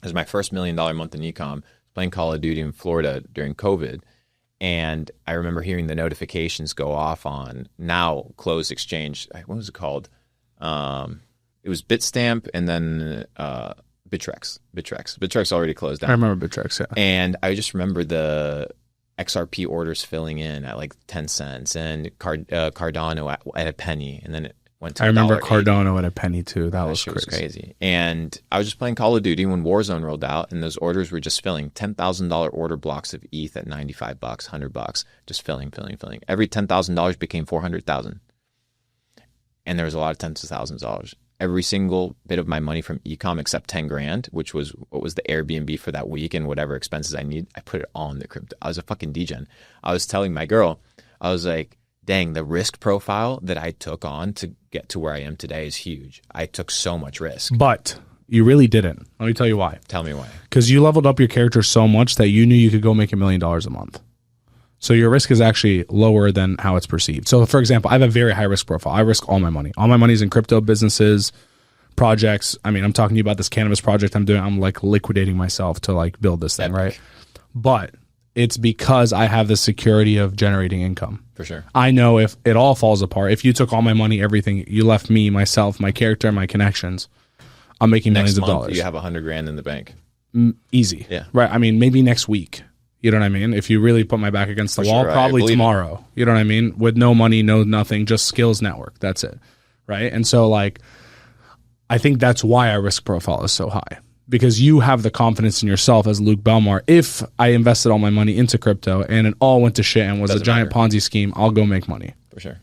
S1: was my first $1 million month in Ecom, playing Call of Duty in Florida during COVID. And I remember hearing the notifications go off on now closed exchange. What was it called? It was Bitstamp and then Bittrex. Bittrex already closed down.
S2: I remember Bittrex, yeah.
S1: And I just remember the XRP orders filling in at like 10 cents and Cardano at a penny. And then it went to
S2: I remember Cardano at a penny too. That was
S1: crazy. And I was just playing Call of Duty when Warzone rolled out, and those orders were just filling. $10,000 order blocks of ETH at $95, $100, just filling. Every $10,000 became $400,000, and there was a lot of tens of thousands of dollars. Every single bit of my money from Ecom except 10 grand, which was what was the Airbnb for that week and whatever expenses I need, I put it all in the crypto. I was a fucking degen. I was telling my girl, I was like, dang, the risk profile that I took on to get to where I am today is huge. I took so much risk.
S2: But you really didn't. Let me tell you why.
S1: Tell me why.
S2: Because you leveled up your character so much that you knew you could go make $1 million a month. So your risk is actually lower than how it's perceived. So for example, I have a very high risk profile. I risk all my money. All my money is in crypto, businesses, projects. I mean, I'm talking to you about this cannabis project I'm doing. I'm like liquidating myself to like build this thing, right? But it's because I have the security of generating income.
S1: For sure.
S2: I know if it all falls apart, if you took all my money, everything, you left me, myself, my character, my connections, I'm making millions of dollars.
S1: You have $100,000 in the bank.
S2: Easy.
S1: Yeah.
S2: Right. I mean, maybe next week. You know what I mean? If you really put my back against the wall, probably tomorrow. You know what I mean? With no money, no nothing, just skills network. That's it. Right. And so like, I think that's why our risk profile is so high, because you have the confidence in yourself as Luke Belmar. If I invested all my money into crypto and it all went to shit and was a giant Ponzi scheme, I'll go make money.
S1: For sure.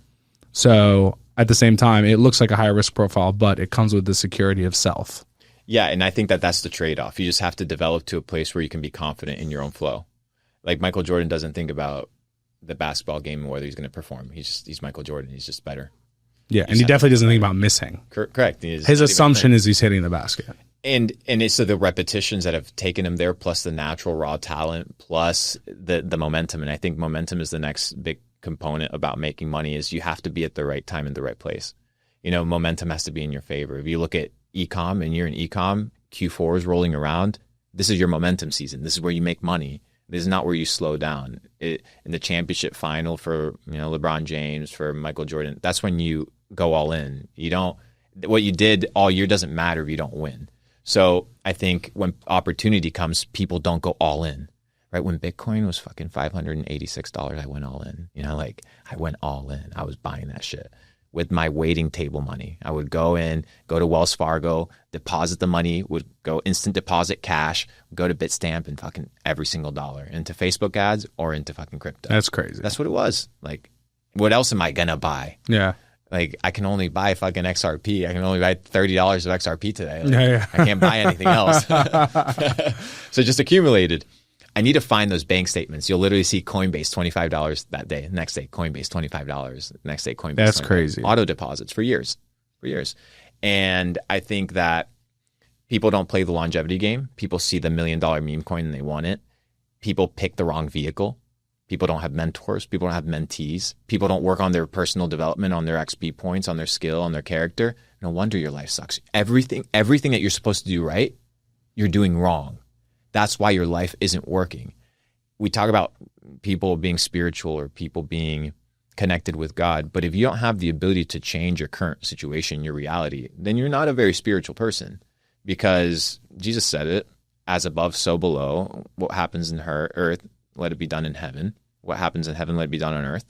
S2: So at the same time, it looks like a higher risk profile, but it comes with the security of self.
S1: Yeah. And I think that that's the trade-off. You just have to develop to a place where you can be confident in your own flow. Like Michael Jordan doesn't think about the basketball game and whether he's going to perform. He's Michael Jordan. He's just better.
S2: Yeah, and he definitely doesn't think about missing.
S1: Correct.
S2: His assumption is he's hitting the basket.
S1: And it's so the repetitions that have taken him there, plus the natural raw talent, plus the momentum. And I think momentum is the next big component about making money. Is you have to be at the right time in the right place. You know, momentum has to be in your favor. If you look at Ecom and you're in Ecom, Q4 is rolling around. This is your momentum season. This is where you make money. This is not where you slow down. In the championship final for LeBron James, for Michael Jordan, that's when you go all in. You don't. What you did all year doesn't matter if you don't win. So I think when opportunity comes, people don't go all in. Right? When Bitcoin was fucking $586, I went all in. I went all in. I was buying that shit with my waiting table money. I would go to Wells Fargo, deposit the money, would go instant deposit cash, go to Bitstamp and fucking every single dollar into Facebook ads or into fucking crypto.
S2: That's crazy.
S1: That's what it was. Like, what else am I going to buy?
S2: Yeah.
S1: Like, I can only buy fucking XRP. I can only buy $30 of XRP today.
S2: Yeah.
S1: I can't buy anything else. So just accumulated. I need to find those bank statements. You'll literally see Coinbase $25 that day. Next day, Coinbase $25. Next day, Coinbase.
S2: That's
S1: $25.
S2: crazy.
S1: Auto deposits for years. And I think that people don't play the longevity game. People see the $1 million meme coin and they want it. People pick the wrong vehicle. People don't have mentors. People don't have mentees. People don't work on their personal development, on their XP points, on their skill, on their character. No wonder your life sucks. Everything that you're supposed to do right, you're doing wrong. That's why your life isn't working. We talk about people being spiritual or people being connected with God, but if you don't have the ability to change your current situation, your reality, then you're not a very spiritual person, because Jesus said it, as above, so below. What happens in earth, let it be done in heaven. What happens in heaven, let it be done on earth.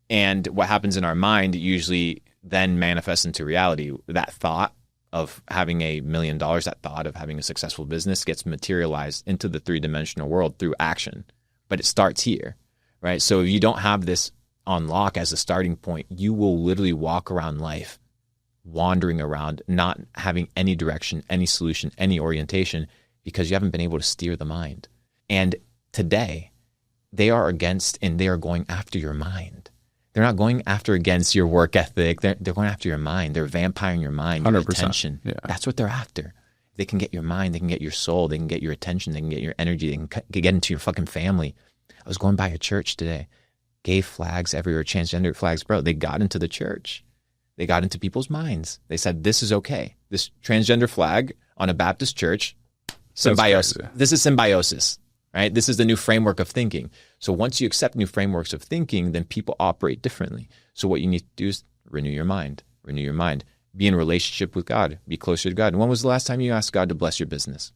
S1: And what happens in our mind usually then manifests into reality. That thought of having $1 million, that thought of having a successful business gets materialized into the three-dimensional world through action. But it starts here, right? So if you don't have this on lock as a starting point, you will literally walk around life wandering around, not having any direction, any solution, any orientation, because you haven't been able to steer the mind. And today, they are against and they are going after your mind. They're not going after against your work ethic. They're going after your mind. They're vampiring your mind, your
S2: 100%.
S1: attention.
S2: Yeah.
S1: That's what they're after. They can get your mind. They can get your soul. They can get your attention. They can get your energy. They can get into your fucking family. I was going by a church today. Gay flags everywhere, transgender flags. Bro, they got into the church. They got into people's minds. They said, this is okay. This transgender flag on a Baptist church, symbiosis. This is symbiosis. Right? This is the new framework of thinking. So once you accept new frameworks of thinking, then people operate differently. So what you need to do is renew your mind. Renew your mind. Be in a relationship with God. Be closer to God. And when was the last time you asked God to bless your business?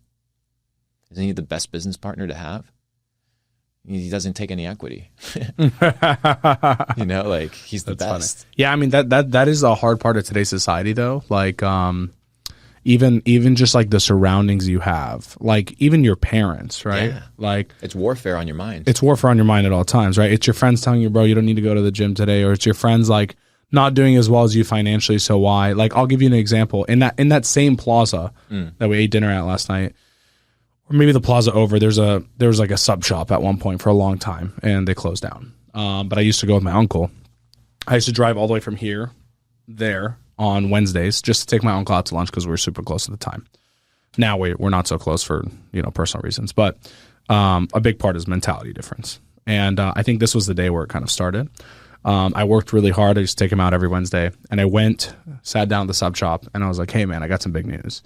S1: Isn't he the best business partner to have? He doesn't take any equity. He's the best.
S2: Funny. Yeah, I mean that is a hard part of today's society though. Like even just like the surroundings you have, like even your parents, right?
S1: Yeah.
S2: Like
S1: it's warfare on your mind.
S2: It's warfare on your mind at all times, right? It's your friends telling you, bro, you don't need to go to the gym today, or it's your friends like not doing as well as you financially, so why? Like I'll give you an example. In that same plaza that we ate dinner at last night, or maybe the plaza over, there was like a sub shop at one point for a long time and they closed down. But I used to go with my uncle. I used to drive all the way from here there on Wednesdays just to take my uncle out to lunch because we were super close at the time. Now we're not so close for personal reasons, but a big part is mentality difference. And I think this was the day where it kind of started. I worked really hard. I used to take him out every Wednesday, and I sat down at the sub shop, and I was like, "Hey man, I got some big news."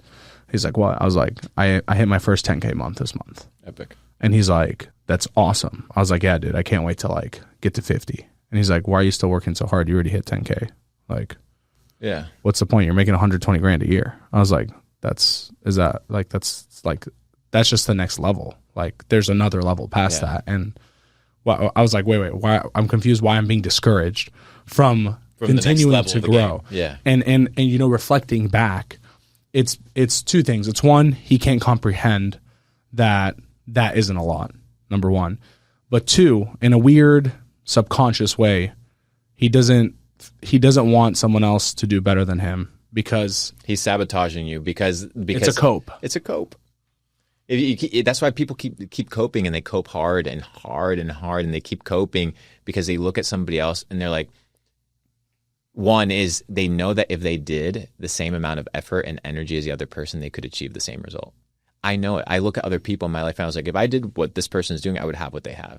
S2: He's like, "What?" I was like, I hit my first 10K month this month.
S1: Epic.
S2: And he's like, "That's awesome." I was like, "Yeah, dude, I can't wait to like get to 50." And he's like, why are you still working so hard? You already hit 10K. Like,
S1: yeah,
S2: what's the point? You're making 120 grand a year. I was like, that's just the next level. Like, there's another level past that. And well, I was like, wait, why? I'm confused why I'm being discouraged from continuing to grow.
S1: Yeah.
S2: And you know, reflecting back, it's two things. It's one, he can't comprehend that isn't a lot, number one. But two, in a weird subconscious way, he doesn't want someone else to do better than him because
S1: he's sabotaging you because
S2: it's a cope.
S1: It's a cope. That's why people keep coping, and they cope hard and hard and hard, and they keep coping because they look at somebody else and they're like, one is they know that if they did the same amount of effort and energy as the other person, they could achieve the same result. I know it. I look at other people in my life and I was like, if I did what this person is doing, I would have what they have.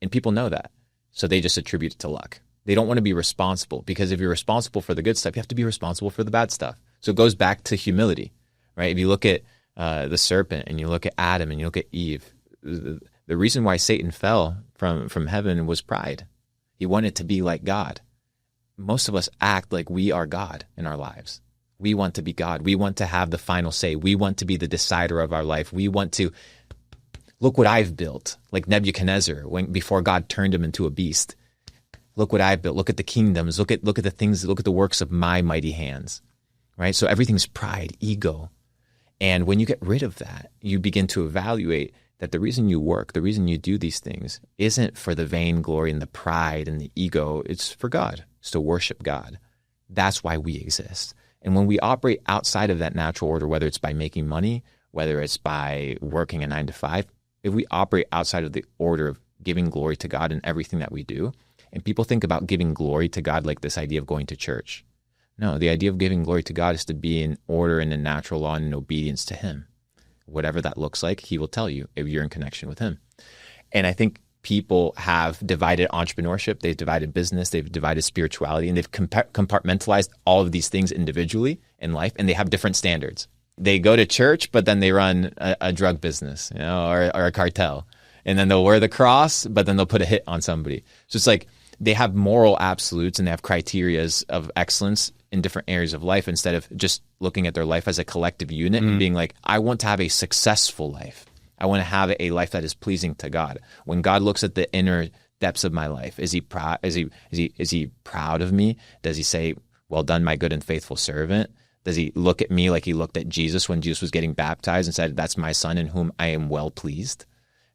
S1: And people know that. So they just attribute it to luck. They don't want to be responsible, because if you're responsible for the good stuff, you have to be responsible for the bad stuff. So it goes back to humility, right? If you look at the serpent and you look at Adam and you look at Eve, the reason why Satan fell from heaven was pride. He wanted to be like God. Most of us act like we are God in our lives. We want to be God. We want to have the final say. We want to be the decider of our life. We want to look what I've built, like Nebuchadnezzar before God turned him into a beast. Look what I've built. Look at the kingdoms. Look at the things. Look at the works of my mighty hands. Right? So everything's pride, ego. And when you get rid of that, you begin to evaluate that the reason you work, the reason you do these things isn't for the vain glory and the pride and the ego. It's for God. It's to worship God. That's why we exist. And when we operate outside of that natural order, whether it's by making money, whether it's by working a 9 to 5, if we operate outside of the order of giving glory to God in everything that we do, and people think about giving glory to God like this idea of going to church. No, the idea of giving glory to God is to be in order and in natural law and in obedience to Him. Whatever that looks like, He will tell you if you're in connection with Him. And I think people have divided entrepreneurship, they've divided business, they've divided spirituality, and they've compartmentalized all of these things individually in life, and they have different standards. They go to church, but then they run a drug business, or a cartel. And then they'll wear the cross, but then they'll put a hit on somebody. So it's like they have moral absolutes and they have criterias of excellence in different areas of life, instead of just looking at their life as a collective unit and being like, I want to have a successful life. I want to have a life that is pleasing to God. When God looks at the inner depths of my life, is He proud? Is he proud of me? Does He say, "Well done, my good and faithful servant"? Does He look at me like He looked at Jesus when Jesus was getting baptized and said, "That's my son in whom I am well pleased"?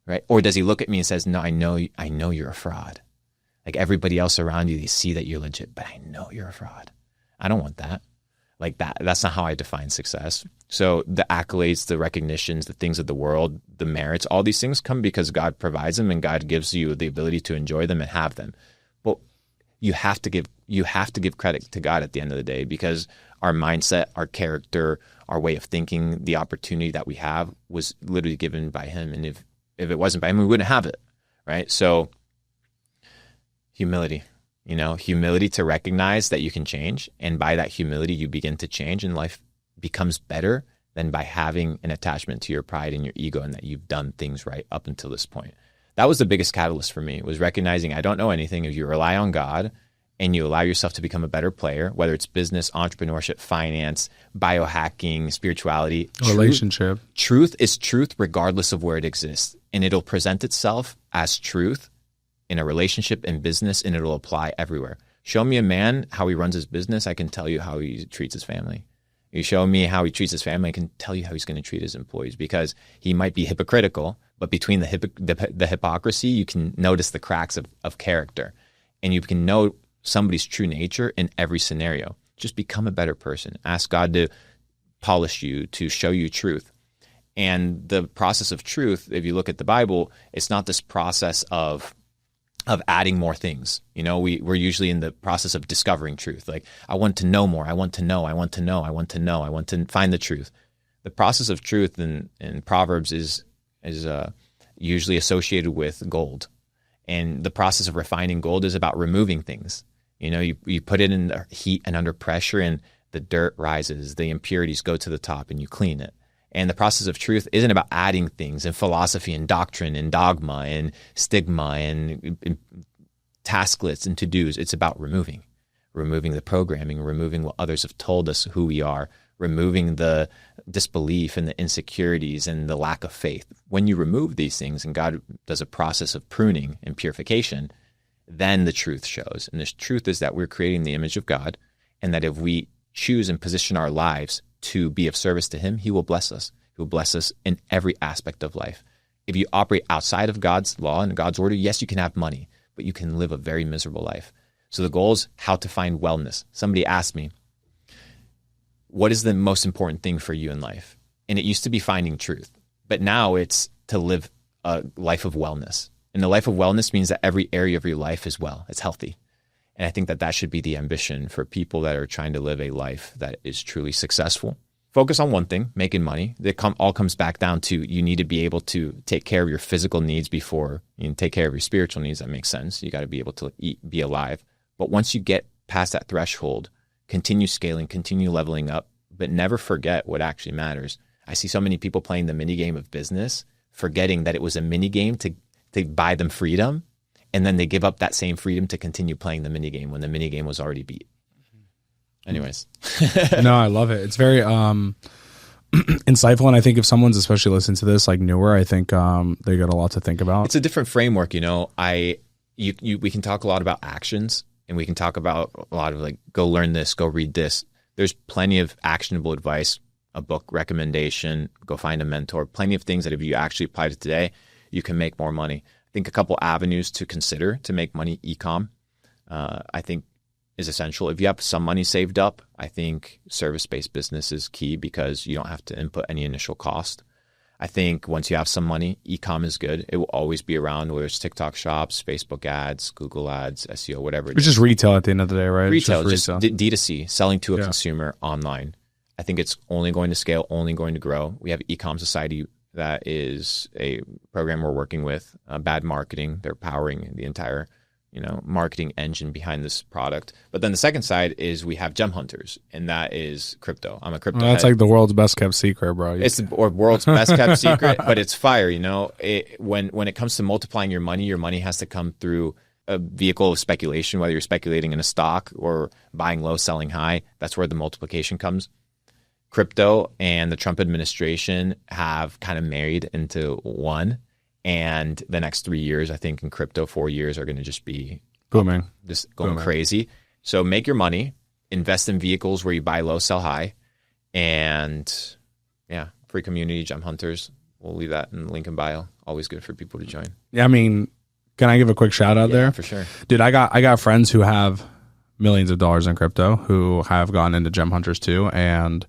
S1: Right? Or does He look at me and says, "No, I know you're a fraud. Like everybody else around you, they see that you're legit, but I know you're a fraud." I don't want that. Like that's not how I define success. So the accolades, the recognitions, the things of the world, the merits, all these things come because God provides them and God gives you the ability to enjoy them and have them. But you have to give credit to God at the end of the day, because our mindset, our character, our way of thinking, the opportunity that we have was literally given by Him. And if it wasn't by Him, we wouldn't have it. Right? So humility to recognize that you can change. And by that humility, you begin to change, and life becomes better than by having an attachment to your pride and your ego and that you've done things right up until this point. That was the biggest catalyst for me, was recognizing I don't know anything. If you rely on God and you allow yourself to become a better player, whether it's business, entrepreneurship, finance, biohacking, spirituality,
S2: relationship.
S1: Truth is truth regardless of where it exists. And it'll present itself as truth in a relationship, in business, and it'll apply everywhere. Show me a man how he runs his business, I can tell you how he treats his family. You show me how he treats his family, I can tell you how he's going to treat his employees, because he might be hypocritical, but between the hypocrisy, you can notice the cracks of character, and you can know somebody's true nature in every scenario. Just become a better person. Ask God to polish you, to show you truth. And the process of truth, if you look at the Bible, it's not this process of adding more things. We're usually in the process of discovering truth. Like, I want to know more. I want to know. I want to know. I want to know. I want to find the truth. The process of truth in Proverbs is usually associated with gold. And the process of refining gold is about removing things. You put it in the heat and under pressure, and the dirt rises, the impurities go to the top, and you clean it. And the process of truth isn't about adding things and philosophy and doctrine and dogma and stigma and task lists and to-dos. It's about removing the programming, removing what others have told us who we are, removing the disbelief and the insecurities and the lack of faith. When you remove these things and God does a process of pruning and purification, then the truth shows. And the truth is that we're creating the image of God, and that if we choose and position our lives to be of service to him, he will bless us. He will bless us in every aspect of life. If you operate outside of God's law and God's order, yes, you can have money, but you can live a very miserable life. So the goal is how to find wellness. Somebody asked me, what is the most important thing for you in life? And it used to be finding truth, but now it's to live a life of wellness. And the life of wellness means that every area of your life is well, it's healthy. And I think that should be the ambition for people that are trying to live a life that is truly successful. Focus on one thing, making money. It all comes back down to you need to be able to take care of your physical needs before you can take care of your spiritual needs. That makes sense. You got to be able to eat, be alive. But once you get past that threshold, continue scaling, continue leveling up, but never forget what actually matters. I see so many people playing the mini game of business, forgetting that it was a mini game to buy them freedom, and then they give up that same freedom to continue playing the mini game when the mini game was already beat. Anyways.
S2: No, I love it. It's very insightful, and I think if someone's especially listening to this, like newer, I think they got a lot to think about.
S1: It's a different framework, we can talk a lot about actions, and we can talk about a lot of like, go learn this, go read this. There's plenty of actionable advice, a book recommendation, go find a mentor, plenty of things that if you actually apply to today, you can make more money. I think a couple avenues to consider to make money, Ecom, I think is essential. If you have some money saved up, I think service-based business is key because you don't have to input any initial cost. I think once you have some money, Ecom is good. It will always be around, whether it's TikTok shops, Facebook ads, Google ads, SEO, whatever.
S2: It's just retail at the end of the day, right?
S1: Retail, just D2C, selling to a consumer online. I think it's only going to scale, only going to grow. We have Ecom Society that is a program we're working with. Bad Marketing, they're powering the entire marketing engine behind this product. But then the second side is we have gem hunters, and that is crypto. I'm a crypto
S2: That's
S1: head.
S2: like the world's best kept secret, bro.
S1: It's the world's best kept secret, but it's fire. When it comes to multiplying your money has to come through a vehicle of speculation, whether you're speculating in a stock or buying low, selling high. That's where the multiplication comes. Crypto and the Trump administration have kind of married into one. And the next 3 years, I think in crypto, 4 years are going to just be
S2: booming,
S1: just going crazy. So make your money, invest in vehicles where you buy low, sell high, and free community, gem hunters. We'll leave that in the link in bio. Always good for people to join.
S2: Yeah, I mean, can I give a quick shout out there?
S1: For sure.
S2: Dude, I got friends who have millions of dollars in crypto who have gone into gem hunters too, and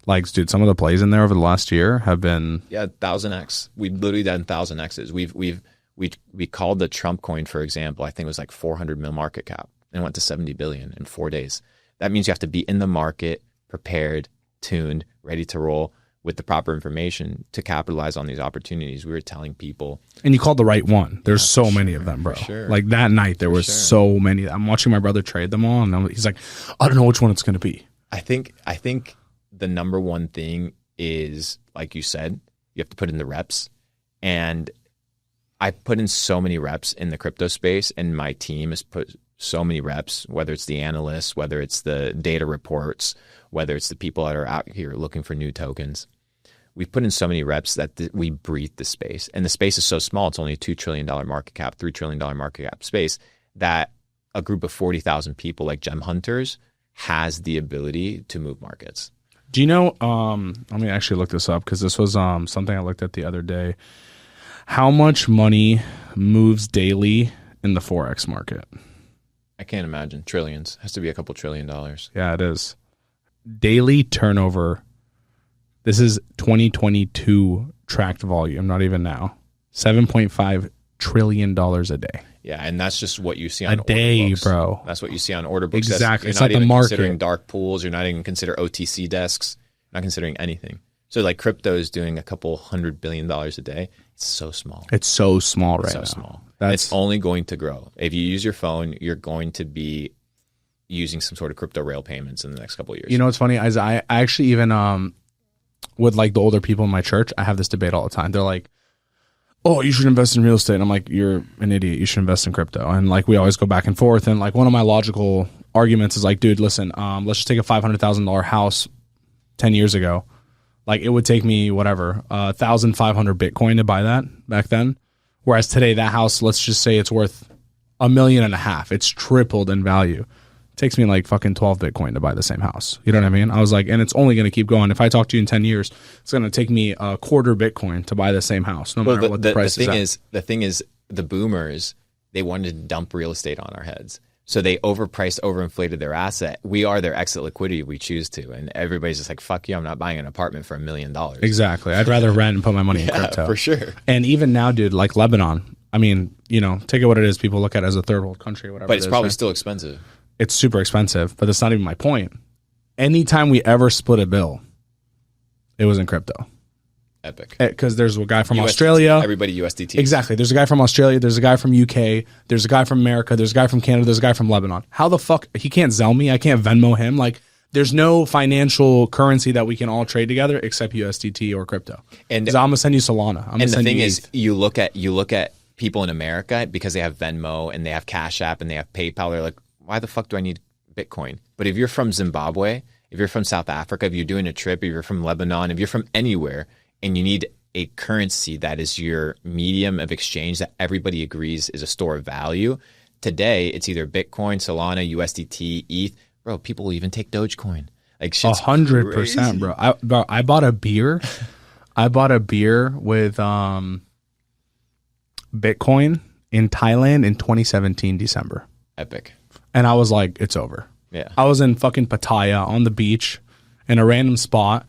S2: like, dude, some of the plays in there over the last year have been
S1: 1,000x. We've literally done 1,000x's. We called the Trump coin, for example. I think it was like 400 mil market cap, and it went to 70 billion in 4 days. That means you have to be in the market, prepared, tuned, ready to roll with the proper information to capitalize on these opportunities. We were telling people, and
S2: you called the right one. There's so many of them, bro.
S1: Sure.
S2: Like that night, there was so many. I'm watching my brother trade them all, and he's like, I don't know which one it's going to be.
S1: I think the number one thing is, like you said, you have to put in the reps. And I put in so many reps in the crypto space, and my team has put so many reps, whether it's the analysts, whether it's the data reports, whether it's the people that are out here looking for new tokens. We've put in so many reps that we breathe the space. And the space is so small, it's only a $2 trillion market cap, $3 trillion market cap space, that a group of 40,000 people like gem hunters has the ability to move markets.
S2: Do you know, let me actually look this up because this was something I looked at the other day. How much money moves daily in the Forex market?
S1: I can't imagine. Trillions. Has to be a couple $1 trillion.
S2: Yeah, it is. Daily turnover. This is 2022 tracked volume, not even now. $7.5 trillion a day.
S1: Yeah, and that's just what you see on
S2: order books. Bro.
S1: That's what you see on order books.
S2: Exactly.
S1: You're not even considering dark pools. You're not even considering OTC desks. You're not considering anything. So like crypto is doing a couple $100 billion a day. It's so small.
S2: It's so small right now.
S1: So small. It's only going to grow. If you use your phone, you're going to be using some sort of crypto rail payments in the next couple of years.
S2: You know what's funny? I actually even with like the older people in my church, I have this debate all the time. They're like, oh, you should invest in real estate. And I'm like, you're an idiot. You should invest in crypto. And like, we always go back and forth. And like, one of my logical arguments is like, dude, listen, let's just take a $500,000 house 10 years ago. Like, it would take me whatever, 1,500 Bitcoin to buy that back then. Whereas today, that house, let's just say it's worth $1.5 million. It's tripled in value. It takes me like fucking 12 Bitcoin to buy the same house. You know what I mean? I was like, and it's only going to keep going. If I talk to you in 10 years, it's going to take me a quarter Bitcoin to buy the same house, no matter what the price is.
S1: The thing is, the boomers, they wanted to dump real estate on our heads. So they overpriced, overinflated their asset. We are their exit liquidity if we choose to. And everybody's just like, fuck you, I'm not buying an apartment for $1 million.
S2: Exactly. I'd rather rent and put my money in crypto.
S1: For sure.
S2: And even now, dude, like Lebanon, I mean, you know, take it what it is. People look at it as a third world country or whatever.
S1: But it's probably still expensive.
S2: It's super expensive, but that's not even my point. Anytime we ever split a bill, it was in crypto.
S1: Epic.
S2: Because there's a guy from
S1: USDT,
S2: Australia.
S1: Everybody USDT.
S2: Exactly. There's a guy from Australia. There's a guy from UK. There's a guy from America. There's a guy from Canada. There's a guy from Lebanon. How the fuck? He can't Zelle me. I can't Venmo him. Like, there's no financial currency that we can all trade together except USDT or crypto. And I'm gonna send you Solana.
S1: And the thing is, you look at people in America because they have Venmo and they have Cash App and they have PayPal. They're like, why the fuck do I need Bitcoin? But if you're from Zimbabwe, if you're from South Africa, if you're doing a trip, if you're from Lebanon, if you're from anywhere, and you need a currency that is your medium of exchange that everybody agrees is a store of value, today it's either Bitcoin, Solana, USDT, ETH. Bro, people will even take Dogecoin. Like,
S2: 100%, bro. I bought a beer. I bought a beer with Bitcoin in Thailand in 2017 December.
S1: Epic.
S2: And I was like, it's over.
S1: Yeah.
S2: I was in fucking Pattaya on the beach in a random spot.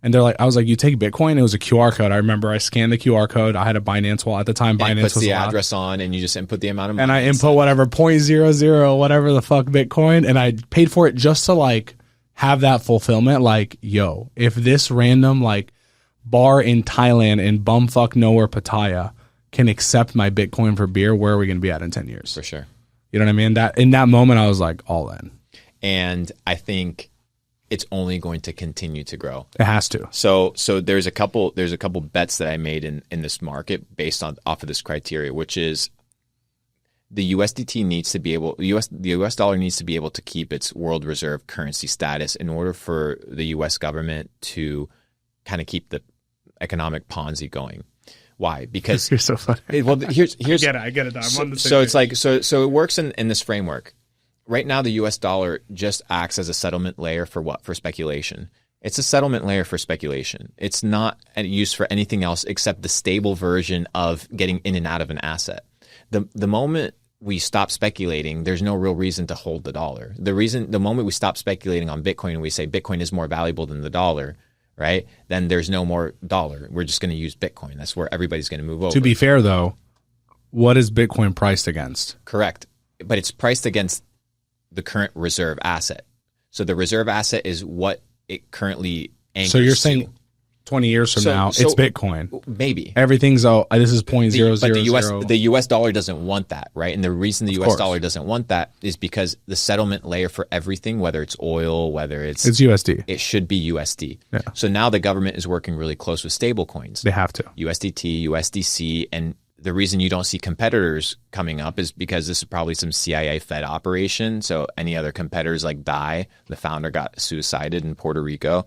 S2: And they're like, I was like, you take Bitcoin? It was a QR code. I remember I scanned the QR code. I had a Binance wallet at the time.
S1: And
S2: Binance
S1: puts
S2: was
S1: the
S2: allowed.
S1: address on, and you just input the amount of money.
S2: And I input whatever 0.00 whatever the fuck Bitcoin, and I paid for it just to like have that fulfillment. Like, yo, if this random like bar in Thailand in bumfuck nowhere Pattaya can accept my Bitcoin for beer, where are we going to be at in 10 years?
S1: For sure.
S2: You know what I mean? That in that moment, I was like, all in.
S1: And I think it's only going to continue to grow.
S2: It has to.
S1: So there's a couple bets that I made in this market based off of this criteria, which is the USDT needs to be able the US dollar needs to be able to keep its world reserve currency status in order for the US government to kind of keep the economic Ponzi going. Why? Because
S2: you're so funny.
S1: Well, here's
S2: I get it. I'm on the same
S1: so it's like so it works in this framework. Right now, the U.S. dollar just acts as a settlement layer for what? For speculation. It's a settlement layer for speculation. It's not used for anything else except the stable version of getting in and out of an asset. The moment we stop speculating, there's no real reason to hold the dollar. The moment we stop speculating on Bitcoin and we say Bitcoin is more valuable than the dollar, right? Then there's no more dollar. We're just going to use Bitcoin. That's where everybody's going to move over.
S2: To be fair, though, what is Bitcoin priced against?
S1: Correct. But it's priced against the current reserve asset. So the reserve asset is what it currently anchors.
S2: So you're saying 20 years from now, it's Bitcoin.
S1: Maybe.
S2: Everything's, this is 0.000.
S1: But the US dollar doesn't want that, right? And the reason the US dollar doesn't want that is because the settlement layer for everything, whether it's oil, whether it's
S2: USD.
S1: It should be USD.
S2: Yeah.
S1: So now the government is working really close with stable coins.
S2: They have to.
S1: USDT, USDC, and the reason you don't see competitors coming up is because this is probably some CIA Fed operation. So any other competitors like Dai, the founder, got suicided in Puerto Rico.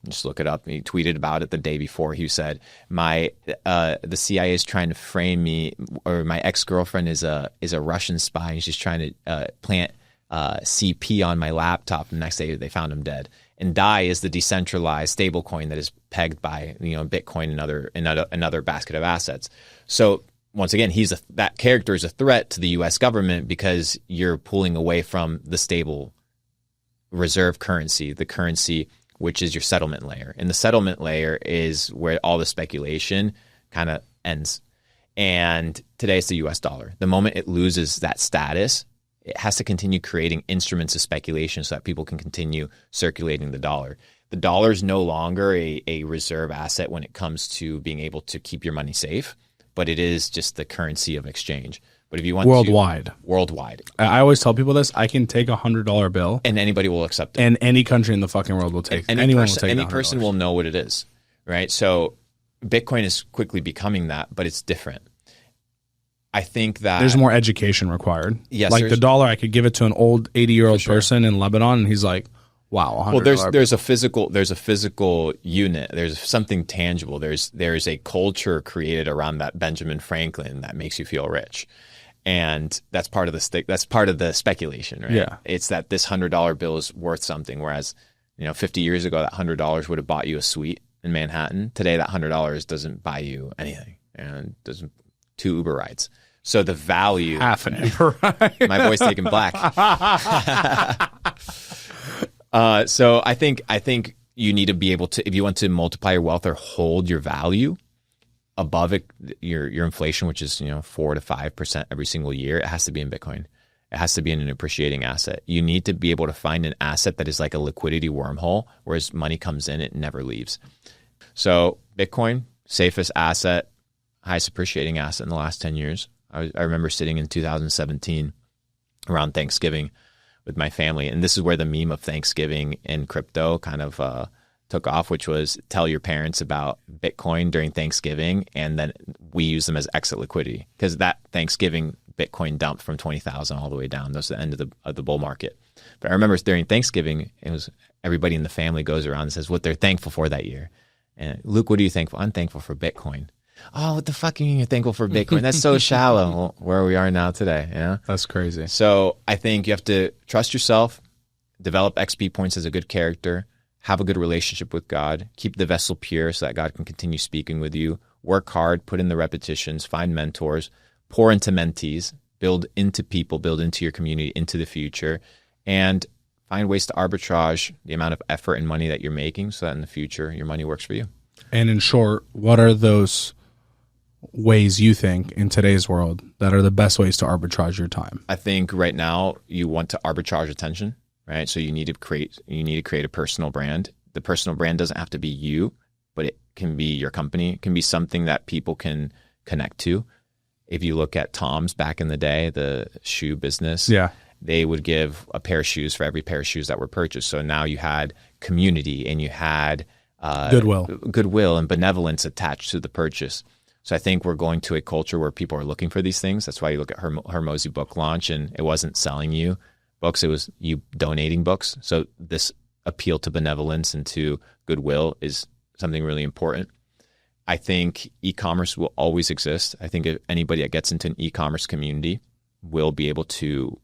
S1: Just look it up. He tweeted about it the day before. He said, the CIA is trying to frame me, or my ex-girlfriend is a Russian spy, and she's trying to plant CP on my laptop. The next day they found him dead. And Dai is the decentralized stablecoin that is pegged by Bitcoin and another basket of assets. So once again, that character is a threat to the U.S. government because you're pulling away from the stable reserve currency, the currency which is your settlement layer. And the settlement layer is where all the speculation kind of ends. And today it's the U.S. dollar. The moment it loses that status, it has to continue creating instruments of speculation so that people can continue circulating the dollar. The dollar is no longer a reserve asset when it comes to being able to keep your money safe, but it is just the currency of exchange. But if you want
S2: worldwide,
S1: I
S2: always tell people this: I can take $100 bill,
S1: and anybody will accept it,
S2: and any country in the fucking world will take. Anyone will take.
S1: Any person will know what it is, right? So Bitcoin is quickly becoming that, but it's different. I think that
S2: there's more education required.
S1: Yes,
S2: like the dollar, I could give it to an old 80-year-old person in Lebanon, and he's like, "Wow, $100."
S1: Well, there's a physical unit. There's something tangible. There's a culture created around that Benjamin Franklin that makes you feel rich, and that's part of the speculation, right?
S2: Yeah,
S1: it's that this $100 bill is worth something, whereas 50 years ago that $100 would have bought you a suite in Manhattan. Today that $100 doesn't buy you anything, and doesn't 2 Uber rides. So the value,
S2: half an Uber ride.
S1: My boy's taking black. So I think you need to be able to, if you want to multiply your wealth or hold your value above your inflation, which is 4 to 5% every single year, it has to be in Bitcoin. It has to be in an appreciating asset. You need to be able to find an asset that is like a liquidity wormhole, whereas money comes in, it never leaves. So Bitcoin, safest asset, highest appreciating asset in the last 10 years. I remember sitting in 2017 around Thanksgiving with my family, and this is where the meme of Thanksgiving and crypto kind of took off, which was tell your parents about Bitcoin during Thanksgiving, and then we use them as exit liquidity, because that Thanksgiving Bitcoin dumped from 20,000 all the way down. That was the end of the bull market. But I remember during Thanksgiving, it was everybody in the family goes around and says what they're thankful for that year. And Luke, what are you thankful? I'm thankful for Bitcoin. Oh, what the fuck you mean you're thankful for Bitcoin? That's so shallow. Well, where we are now today,
S2: That's crazy.
S1: So I think you have to trust yourself, develop XP points as a good character, have a good relationship with God, keep the vessel pure so that God can continue speaking with you, work hard, put in the repetitions, find mentors, pour into mentees, build into people, build into your community, into the future, and find ways to arbitrage the amount of effort and money that you're making so that in the future your money works for you.
S2: And in short, what are those ways you think in today's world that are the best ways to arbitrage your time?
S1: I think right now you want to arbitrage attention, right? So you need to create a personal brand. The personal brand doesn't have to be you, but it can be your company. It can be something that people can connect to. If you look at Tom's back in the day, the shoe business, they would give a pair of shoes for every pair of shoes that were purchased. So now you had community and you had goodwill and benevolence attached to the purchase. So I think we're going to a culture where people are looking for these things. That's why you look at Hormozy book launch, and it wasn't selling you books, it was you donating books. So this appeal to benevolence and to goodwill is something really important. I think e-commerce will always exist. I think if anybody that gets into an e-commerce community will be able to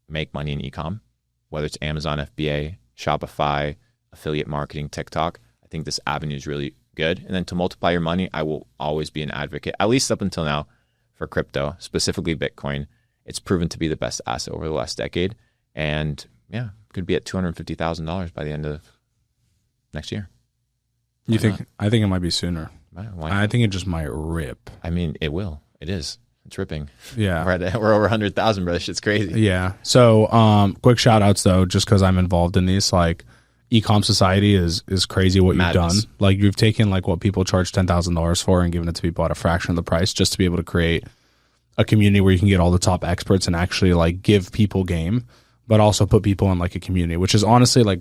S1: make money in e-com, whether it's Amazon, FBA, Shopify, affiliate marketing, TikTok. I think this avenue is really good. And then to multiply your money, I will always be an advocate, at least up until now, for crypto, specifically Bitcoin. It's proven to be the best asset over the last decade. And yeah, could be at $250,000 by the end of next year.
S2: You think? I think it might be sooner.
S1: Why?
S2: I think it just might rip.
S1: I mean, it will. It is. It's ripping.
S2: Yeah.
S1: We're over 100,000, bro. This shit's crazy.
S2: Yeah. So quick shout outs though, just because I'm involved in these, like Ecom Society is crazy what you've done. Like you've taken like what people charge $10,000 for and given it to people at a fraction of the price just to be able to create a community where you can get all the top experts and actually like give people game, but also put people in like a community, which is honestly like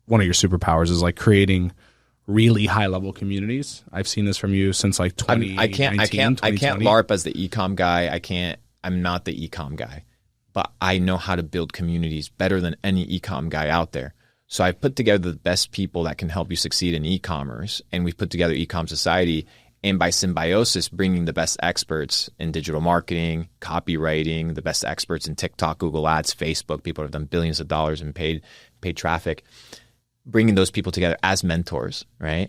S2: one of your superpowers is like creating really high level communities. I've seen this from you since like 2019,
S1: I can't LARP as the ecom guy. I'm not the ecom guy, but I know how to build communities better than any ecom guy out there. So I've put together the best people that can help you succeed in e-commerce, and we've put together Ecom Society, and by symbiosis, bringing the best experts in digital marketing, copywriting, the best experts in TikTok, Google Ads, Facebook, people who have done billions of dollars in paid traffic, bringing those people together as mentors, right?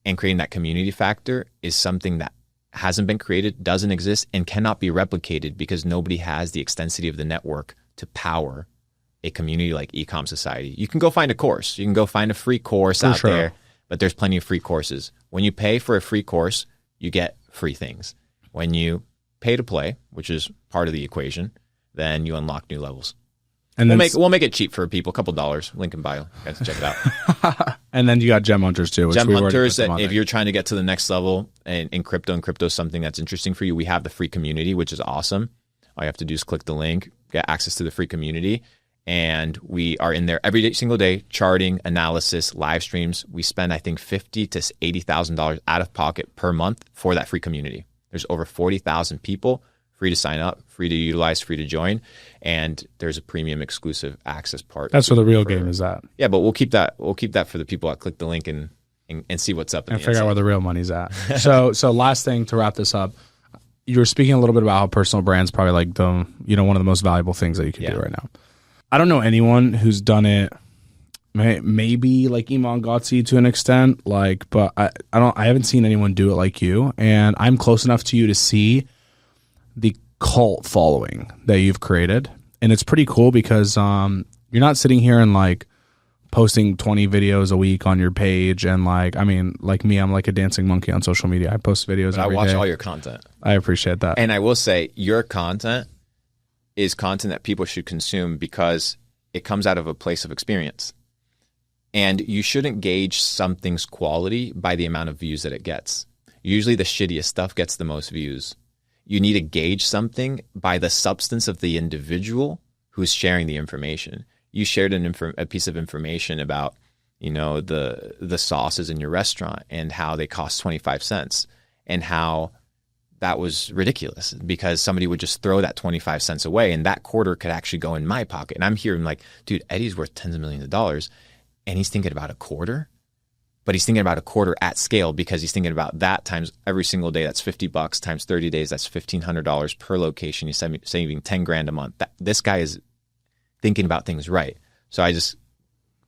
S1: And creating that community factor is something that hasn't been created, doesn't exist, and cannot be replicated because nobody has the extensity of the network to power a community like Ecom Society. You can go find a course. You can go find a free course out there, but there's plenty of free courses. When you pay for a free course, you get free things. When you pay to play, which is part of the equation, then you unlock new levels. And we'll make it cheap for people, a couple dollars. Link in bio. You guys check it out.
S2: And then you got Gem Hunters too.
S1: Gem Hunters, if you're trying to get to the next level in crypto, and crypto is something that's interesting for you, we have the free community, which is awesome. All you have to do is click the link, get access to the free community. And we are in there every single day, charting, analysis, live streams. We spend, I think, $50,000 to $80,000 out of pocket per month for that free community. There's over 40,000 people, free to sign up, free to utilize, free to join. And there's a premium exclusive access part.
S2: That's where the real game is at.
S1: Yeah, but we'll keep that for the people that click the link and see what's up.
S2: And figure out where the real money's at. So last thing to wrap this up, you were speaking a little bit about how personal brand's probably like the, one of the most valuable things that you can do right now. I don't know anyone who's done it. Maybe like Iman Gotzi to an extent, but I haven't seen anyone do it like you. And I'm close enough to you to see the cult following that you've created. And it's pretty cool because you're not sitting here and like posting 20 videos a week on your page. And like me, I'm like a dancing monkey on social media. I post videos every day.
S1: I watch all your content.
S2: I appreciate that.
S1: And I will say your content is content that people should consume because it comes out of a place of experience. And you shouldn't gauge something's quality by the amount of views that it gets. Usually the shittiest stuff gets the most views. You need to gauge something by the substance of the individual who's sharing the information. You shared a piece of information about, the sauces in your restaurant and how they cost 25 cents and how that was ridiculous because somebody would just throw that 25 cents away and that quarter could actually go in my pocket. And I'm hearing like, dude, Eddie's worth tens of millions of dollars and he's thinking about a quarter, but he's thinking about a quarter at scale because he's thinking about that times every single day. That's $50 times 30 days. That's $1,500 per location. He's saving 10 grand a month. This guy is thinking about things right. So I just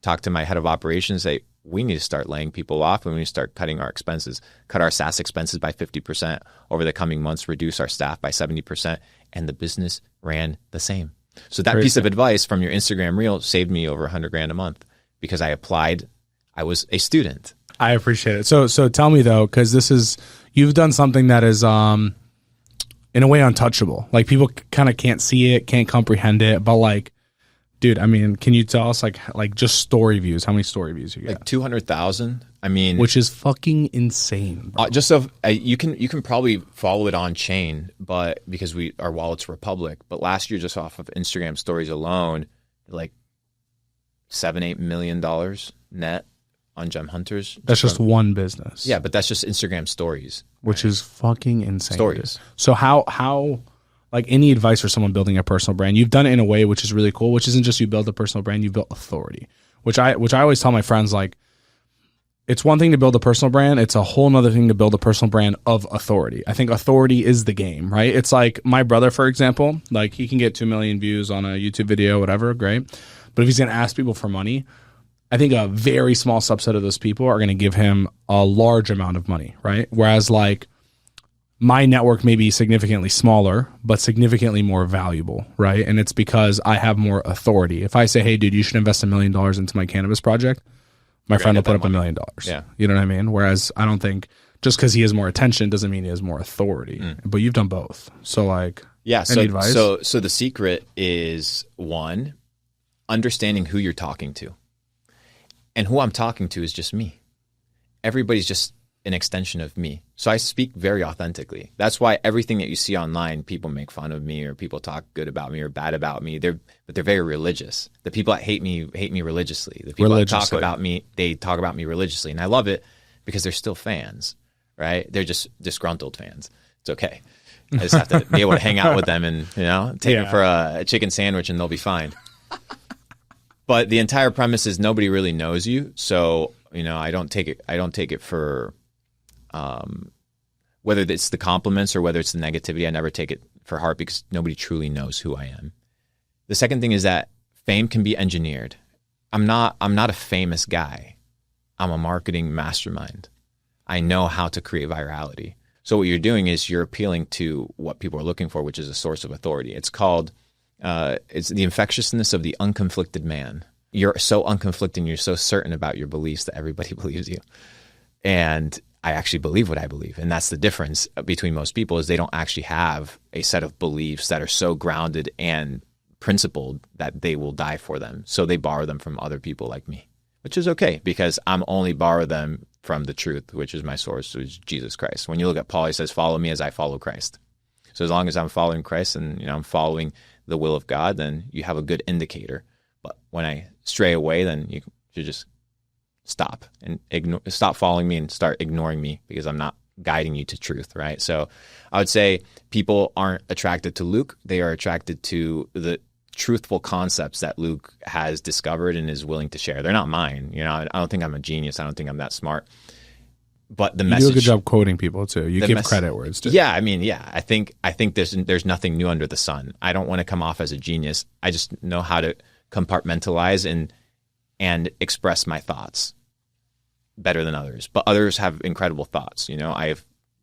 S1: talked to my head of operations, say, we need to start laying people off and we need to start cutting our expenses, cut our SaaS expenses by 50% over the coming months, reduce our staff by 70%. And the business ran the same. So that piece of advice from your Instagram reel saved me over 100 grand a month because I applied. I was a student.
S2: I appreciate it. So tell me though, because you've done something that is, in a way untouchable. Like people kind of can't see it, can't comprehend it, but like, dude, can you tell us like just story views? How many story views you got?
S1: Like 200,000.
S2: Which is fucking insane.
S1: Just so you can probably follow it on chain, but because our wallet's Republic. But last year, just off of Instagram stories alone, like $7-8 million net on Gem Hunters.
S2: That's just one business.
S1: Yeah, but that's just Instagram stories,
S2: which is fucking insane.
S1: Stories.
S2: So how? Like any advice for someone building a personal brand, you've done it in a way which is really cool, which isn't just you build a personal brand, you built authority, which I always tell my friends, like, it's one thing to build a personal brand. It's a whole nother thing to build a personal brand of authority. I think authority is the game, right? It's like my brother, for example, like he can get 2 million views on a YouTube video, whatever, great. But if he's going to ask people for money, I think a very small subset of those people are going to give him a large amount of money, right? Whereas like, my network may be significantly smaller, but significantly more valuable, right? And it's because I have more authority. If I say, hey, dude, you should invest $1 million into my cannabis project, my friend will put up $1 million.
S1: Yeah.
S2: You know what I mean? Whereas I don't think just because he has more attention doesn't mean he has more authority. But you've done both. So like, any advice?
S1: So the secret is, one, understanding who you're talking to. And who I'm talking to is just me. Everybody's just an extension of me. So I speak very authentically. That's why everything that you see online, people make fun of me or people talk good about me or bad about me. But they're very religious. The people that hate me religiously. The people that talk about me, they talk about me religiously. And I love it because they're still fans, right? They're just disgruntled fans. It's okay. I just have to be able to hang out with them and, take them for a chicken sandwich and they'll be fine. But the entire premise is nobody really knows you. So, I don't take it for whether it's the compliments or whether it's the negativity. I never take it for heart because nobody truly knows who I am. The second thing is that fame can be engineered. I'm not a famous guy. I'm a marketing mastermind. I know how to create virality. So what you're doing is you're appealing to what people are looking for, which is a source of authority. It's called, it's the infectiousness of the unconflicted man. You're so unconflicted and you're so certain about your beliefs that everybody believes you. And I actually believe what I believe. And that's the difference between most people is they don't actually have a set of beliefs that are so grounded and principled that they will die for them. So they borrow them from other people like me, which is okay because I'm only borrow them from the truth, which is my source, which is Jesus Christ. When you look at Paul, he says, follow me as I follow Christ. So as long as I'm following Christ and I'm following the will of God, then you have a good indicator. But when I stray away, then you should just stop and stop following me and start ignoring me because I'm not guiding you to truth, right? So I would say people aren't attracted to Luke. They are attracted to the truthful concepts that Luke has discovered and is willing to share. They're not mine. You know, I don't think I'm a genius. I don't think I'm that smart. But the message,
S2: you do a good job quoting people too. You give credit where it's due.
S1: Yeah, I mean, yeah. I think there's nothing new under the sun. I don't want to come off as a genius. I just know how to compartmentalize and express my thoughts better than others. But others have incredible thoughts. You know, I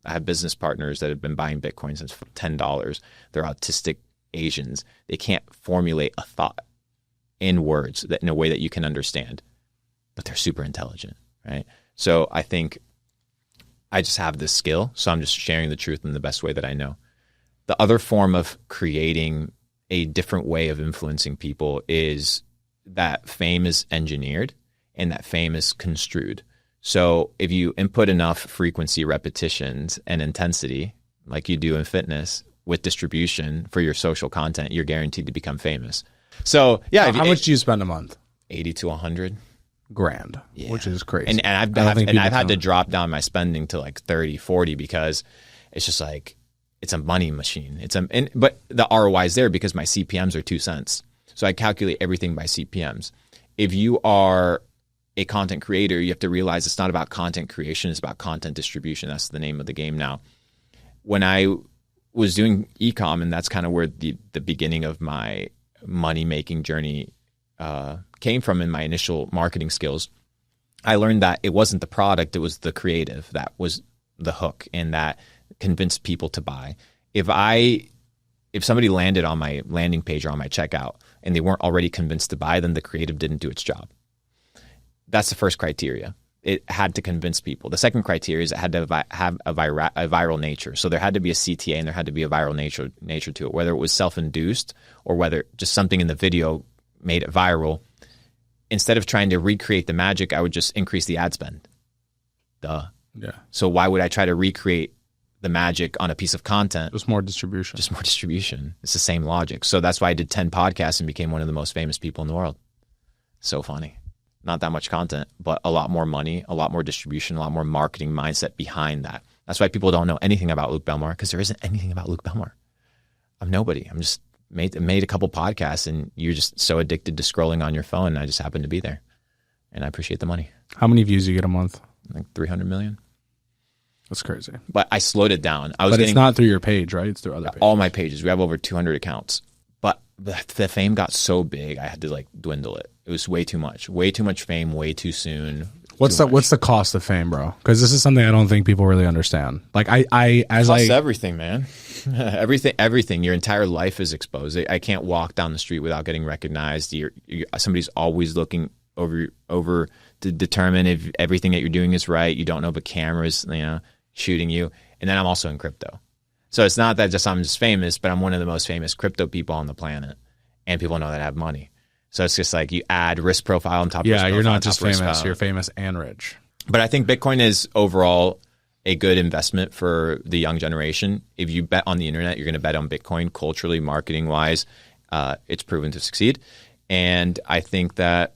S1: have business partners that have been buying Bitcoin since $10. They're autistic Asians. They can't formulate a thought in words that in a way that you can understand, but they're super intelligent, right? So I think I just have this skill, so I'm just sharing the truth in the best way that I know. The other form of creating a different way of influencing people is that fame is engineered and that fame is construed. So if you input enough frequency, repetitions, and intensity, like you do in fitness, with distribution for your social content, you're guaranteed to become famous. So yeah,
S2: how much do you spend a month?
S1: 80 to 100
S2: grand,
S1: yeah.
S2: Which is crazy.
S1: And I've had to drop down my spending to like 30, 40 because it's just like it's a money machine. But the ROI is there because my CPMs are 2 cents. So I calculate everything by CPMs. If you are a content creator, you have to realize it's not about content creation, it's about content distribution. That's the name of the game now. When I was doing Ecom, and that's kind of where the beginning of my money-making journey came from in my initial marketing skills, I learned that it wasn't the product, it was the creative that was the hook and that convinced people to buy. If somebody landed on my landing page or on my checkout and they weren't already convinced to buy, then the creative didn't do its job. That's the first criteria. It had to convince people. The second criteria is it had to have a viral nature. So there had to be a CTA and there had to be a viral nature to it, whether it was self-induced or whether just something in the video made it viral. Instead of trying to recreate the magic, I would just increase the ad spend. Duh.
S2: Yeah.
S1: So why would I try to recreate the magic on a piece of content?
S2: Just more distribution.
S1: It's the same logic. So that's why I did 10 podcasts and became one of the most famous people in the world. So funny. Not that much content, but a lot more money, a lot more distribution, a lot more marketing mindset behind that. That's why people don't know anything about Luke Belmar, because there isn't anything about Luke Belmar. I'm nobody. I'm just made a couple podcasts, and you're just so addicted to scrolling on your phone, and I just happen to be there. And I appreciate the money.
S2: How many views do you get a month?
S1: Like 300 million.
S2: That's crazy.
S1: But I slowed it down.
S2: But it's not through your page, right? It's through other pages.
S1: All my pages. We have over 200 accounts. But the fame got so big, I had to like dwindle it. It was way too much fame, way too soon.
S2: What's the cost of fame, bro? Because this is something I don't think people really understand. Like
S1: everything, man. everything. Your entire life is exposed. I can't walk down the street without getting recognized. Somebody's always looking over to determine if everything that you're doing is right. You don't know, but cameras, shooting you. And then I'm also in crypto. So it's not that I'm just famous, but I'm one of the most famous crypto people on the planet, and people know that I have money. So it's just like you add risk profile on top of risk profile.
S2: Yeah, you're not just famous, you're famous and rich.
S1: But I think Bitcoin is overall a good investment for the young generation. If you bet on the internet, you're going to bet on Bitcoin culturally, marketing-wise. It's proven to succeed. And I think that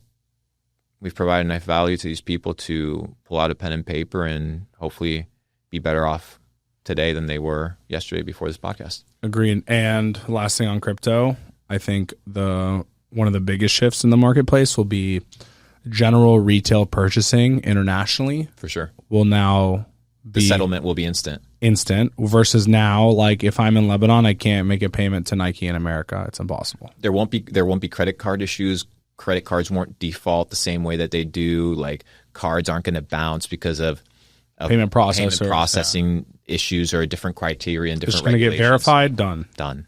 S1: we've provided enough value to these people to pull out a pen and paper and hopefully be better off today than they were yesterday before this podcast.
S2: Agreed. And last thing on crypto, I think one of the biggest shifts in the marketplace will be general retail purchasing internationally.
S1: For sure.
S2: Will now be
S1: the settlement will be instant
S2: versus now, like if I'm in Lebanon, I can't make a payment to Nike in America. It's impossible.
S1: There won't be credit card issues. Credit cards won't default the same way that they do. Like cards aren't going to bounce because of
S2: payment
S1: processing issues or different criteria and different
S2: regulations. Just going to get verified, done.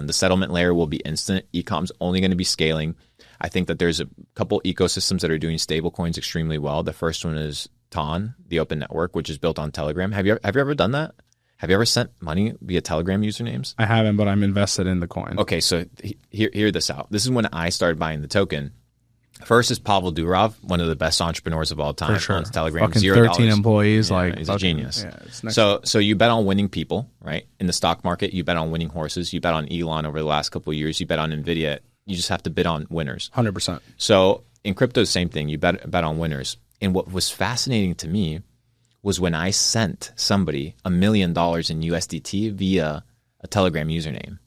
S2: The settlement layer will be instant. Ecom's only going to be scaling. I think that there's a couple ecosystems that are doing stable coins extremely well. The first one is Ton, the open network, which is built on Telegram. Have you ever done that? Have you ever sent money via Telegram usernames? I haven't, but I'm invested in the coin.
S1: Okay, so hear this out. This is when I started buying the token. First is Pavel Durov, one of the best entrepreneurs of all time.
S2: For sure.
S1: On Telegram.
S2: Fucking 13 employees.
S1: Yeah, he's a genius. Yeah, so you bet on winning people, right? In the stock market, you bet on winning horses. You bet on Elon over the last couple of years. You bet on NVIDIA You just have to bid on winners.
S2: 100%.
S1: So in crypto, same thing. You bet on winners. And what was fascinating to me was when I sent somebody $1 million in USDT via a Telegram username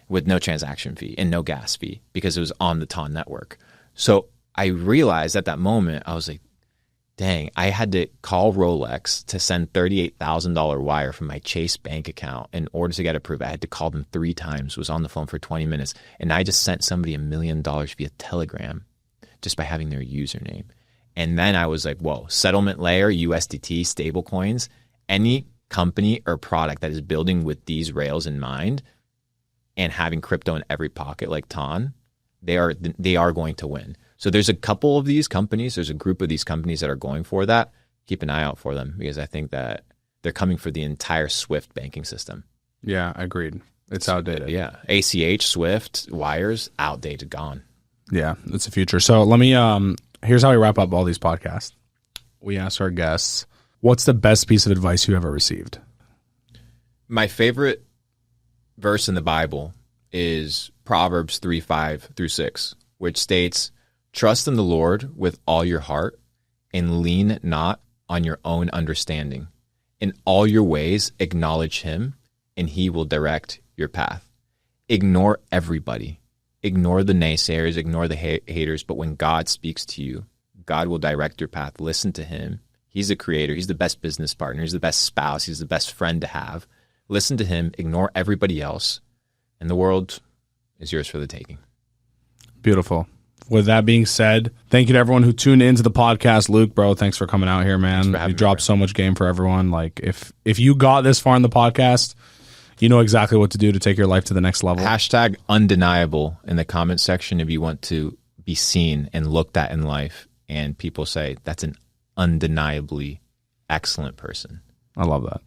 S1: with no transaction fee and no gas fee because it was on the TON network. So I realized at that moment, I was like, dang, I had to call Rolex to send $38,000 wire from my Chase bank account in order to get approved. I had to call them 3 times, was on the phone for 20 minutes. And I just sent somebody $1 million via Telegram just by having their username. And then I was like, whoa, settlement layer, USDT, stablecoins, any company or product that is building with these rails in mind and having crypto in every pocket like TON, they are going to win. So there's a couple of these companies, there's a group of these companies that are going for that. Keep an eye out for them because I think that they're coming for the entire SWIFT banking system.
S2: Yeah, agreed. It's outdated.
S1: Yeah. ACH, SWIFT, wires, outdated, gone.
S2: Yeah, it's the future. So let me, here's how we wrap up all these podcasts. We ask our guests, what's the best piece of advice you ever received?
S1: My favorite verse in the Bible is Proverbs 3:5-6, which states, trust in the Lord with all your heart and lean not on your own understanding. In all your ways, acknowledge him and he will direct your path. Ignore everybody. Ignore the naysayers, ignore the haters. But when God speaks to you, God will direct your path. Listen to him. He's the creator. He's the best business partner. He's the best spouse. He's the best friend to have. Listen to him. Ignore everybody else. And the world is yours for the taking.
S2: Beautiful. With that being said, thank you to everyone who tuned into the podcast. Luke, bro, thanks for coming out here, man. You dropped so much game for everyone. Like if you got this far in the podcast, you know exactly what to do to take your life to the next level.
S1: Hashtag undeniable in the comment section if you want to be seen and looked at in life. And people say, that's an undeniably excellent person.
S2: I love that.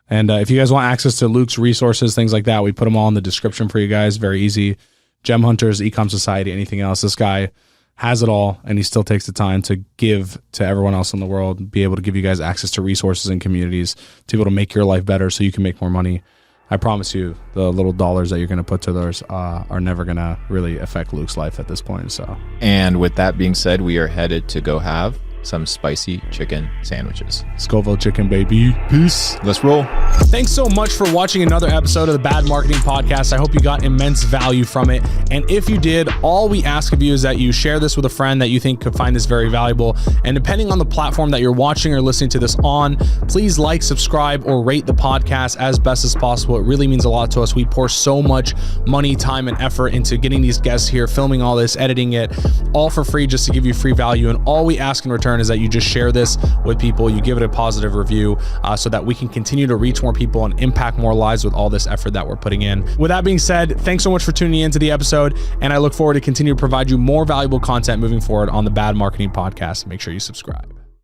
S2: And if you guys want access to Luke's resources, things like that, we put them all in the description for you guys. Very easy. Gem Hunters, Ecom Society, anything else. This guy has it all, and he still takes the time to give to everyone else in the world, be able to give you guys access to resources and communities to be able to make your life better so you can make more money. I promise you, the little dollars that you're going to put to those are never going to really affect Luke's life at this point. So,
S1: and with that being said, we are headed to go have some spicy chicken sandwiches.
S2: Scoville chicken, baby. Peace.
S1: Let's roll.
S2: Thanks so much for watching another episode of the Bad Marketing Podcast. I hope you got immense value from it. And if you did, all we ask of you is that you share this with a friend that you think could find this very valuable. And depending on the platform that you're watching or listening to this on, please like, subscribe, or rate the podcast as best as possible. It really means a lot to us. We pour so much money, time, and effort into getting these guests here, filming all this, editing it, all for free just to give you free value. And all we ask in return is that you just share this with people, you give it a positive review so that we can continue to reach more people and impact more lives with all this effort that we're putting in. With that being said, thanks so much for tuning into the episode, and I look forward to continue to provide you more valuable content moving forward on the Bad Marketing Podcast. Make sure you subscribe.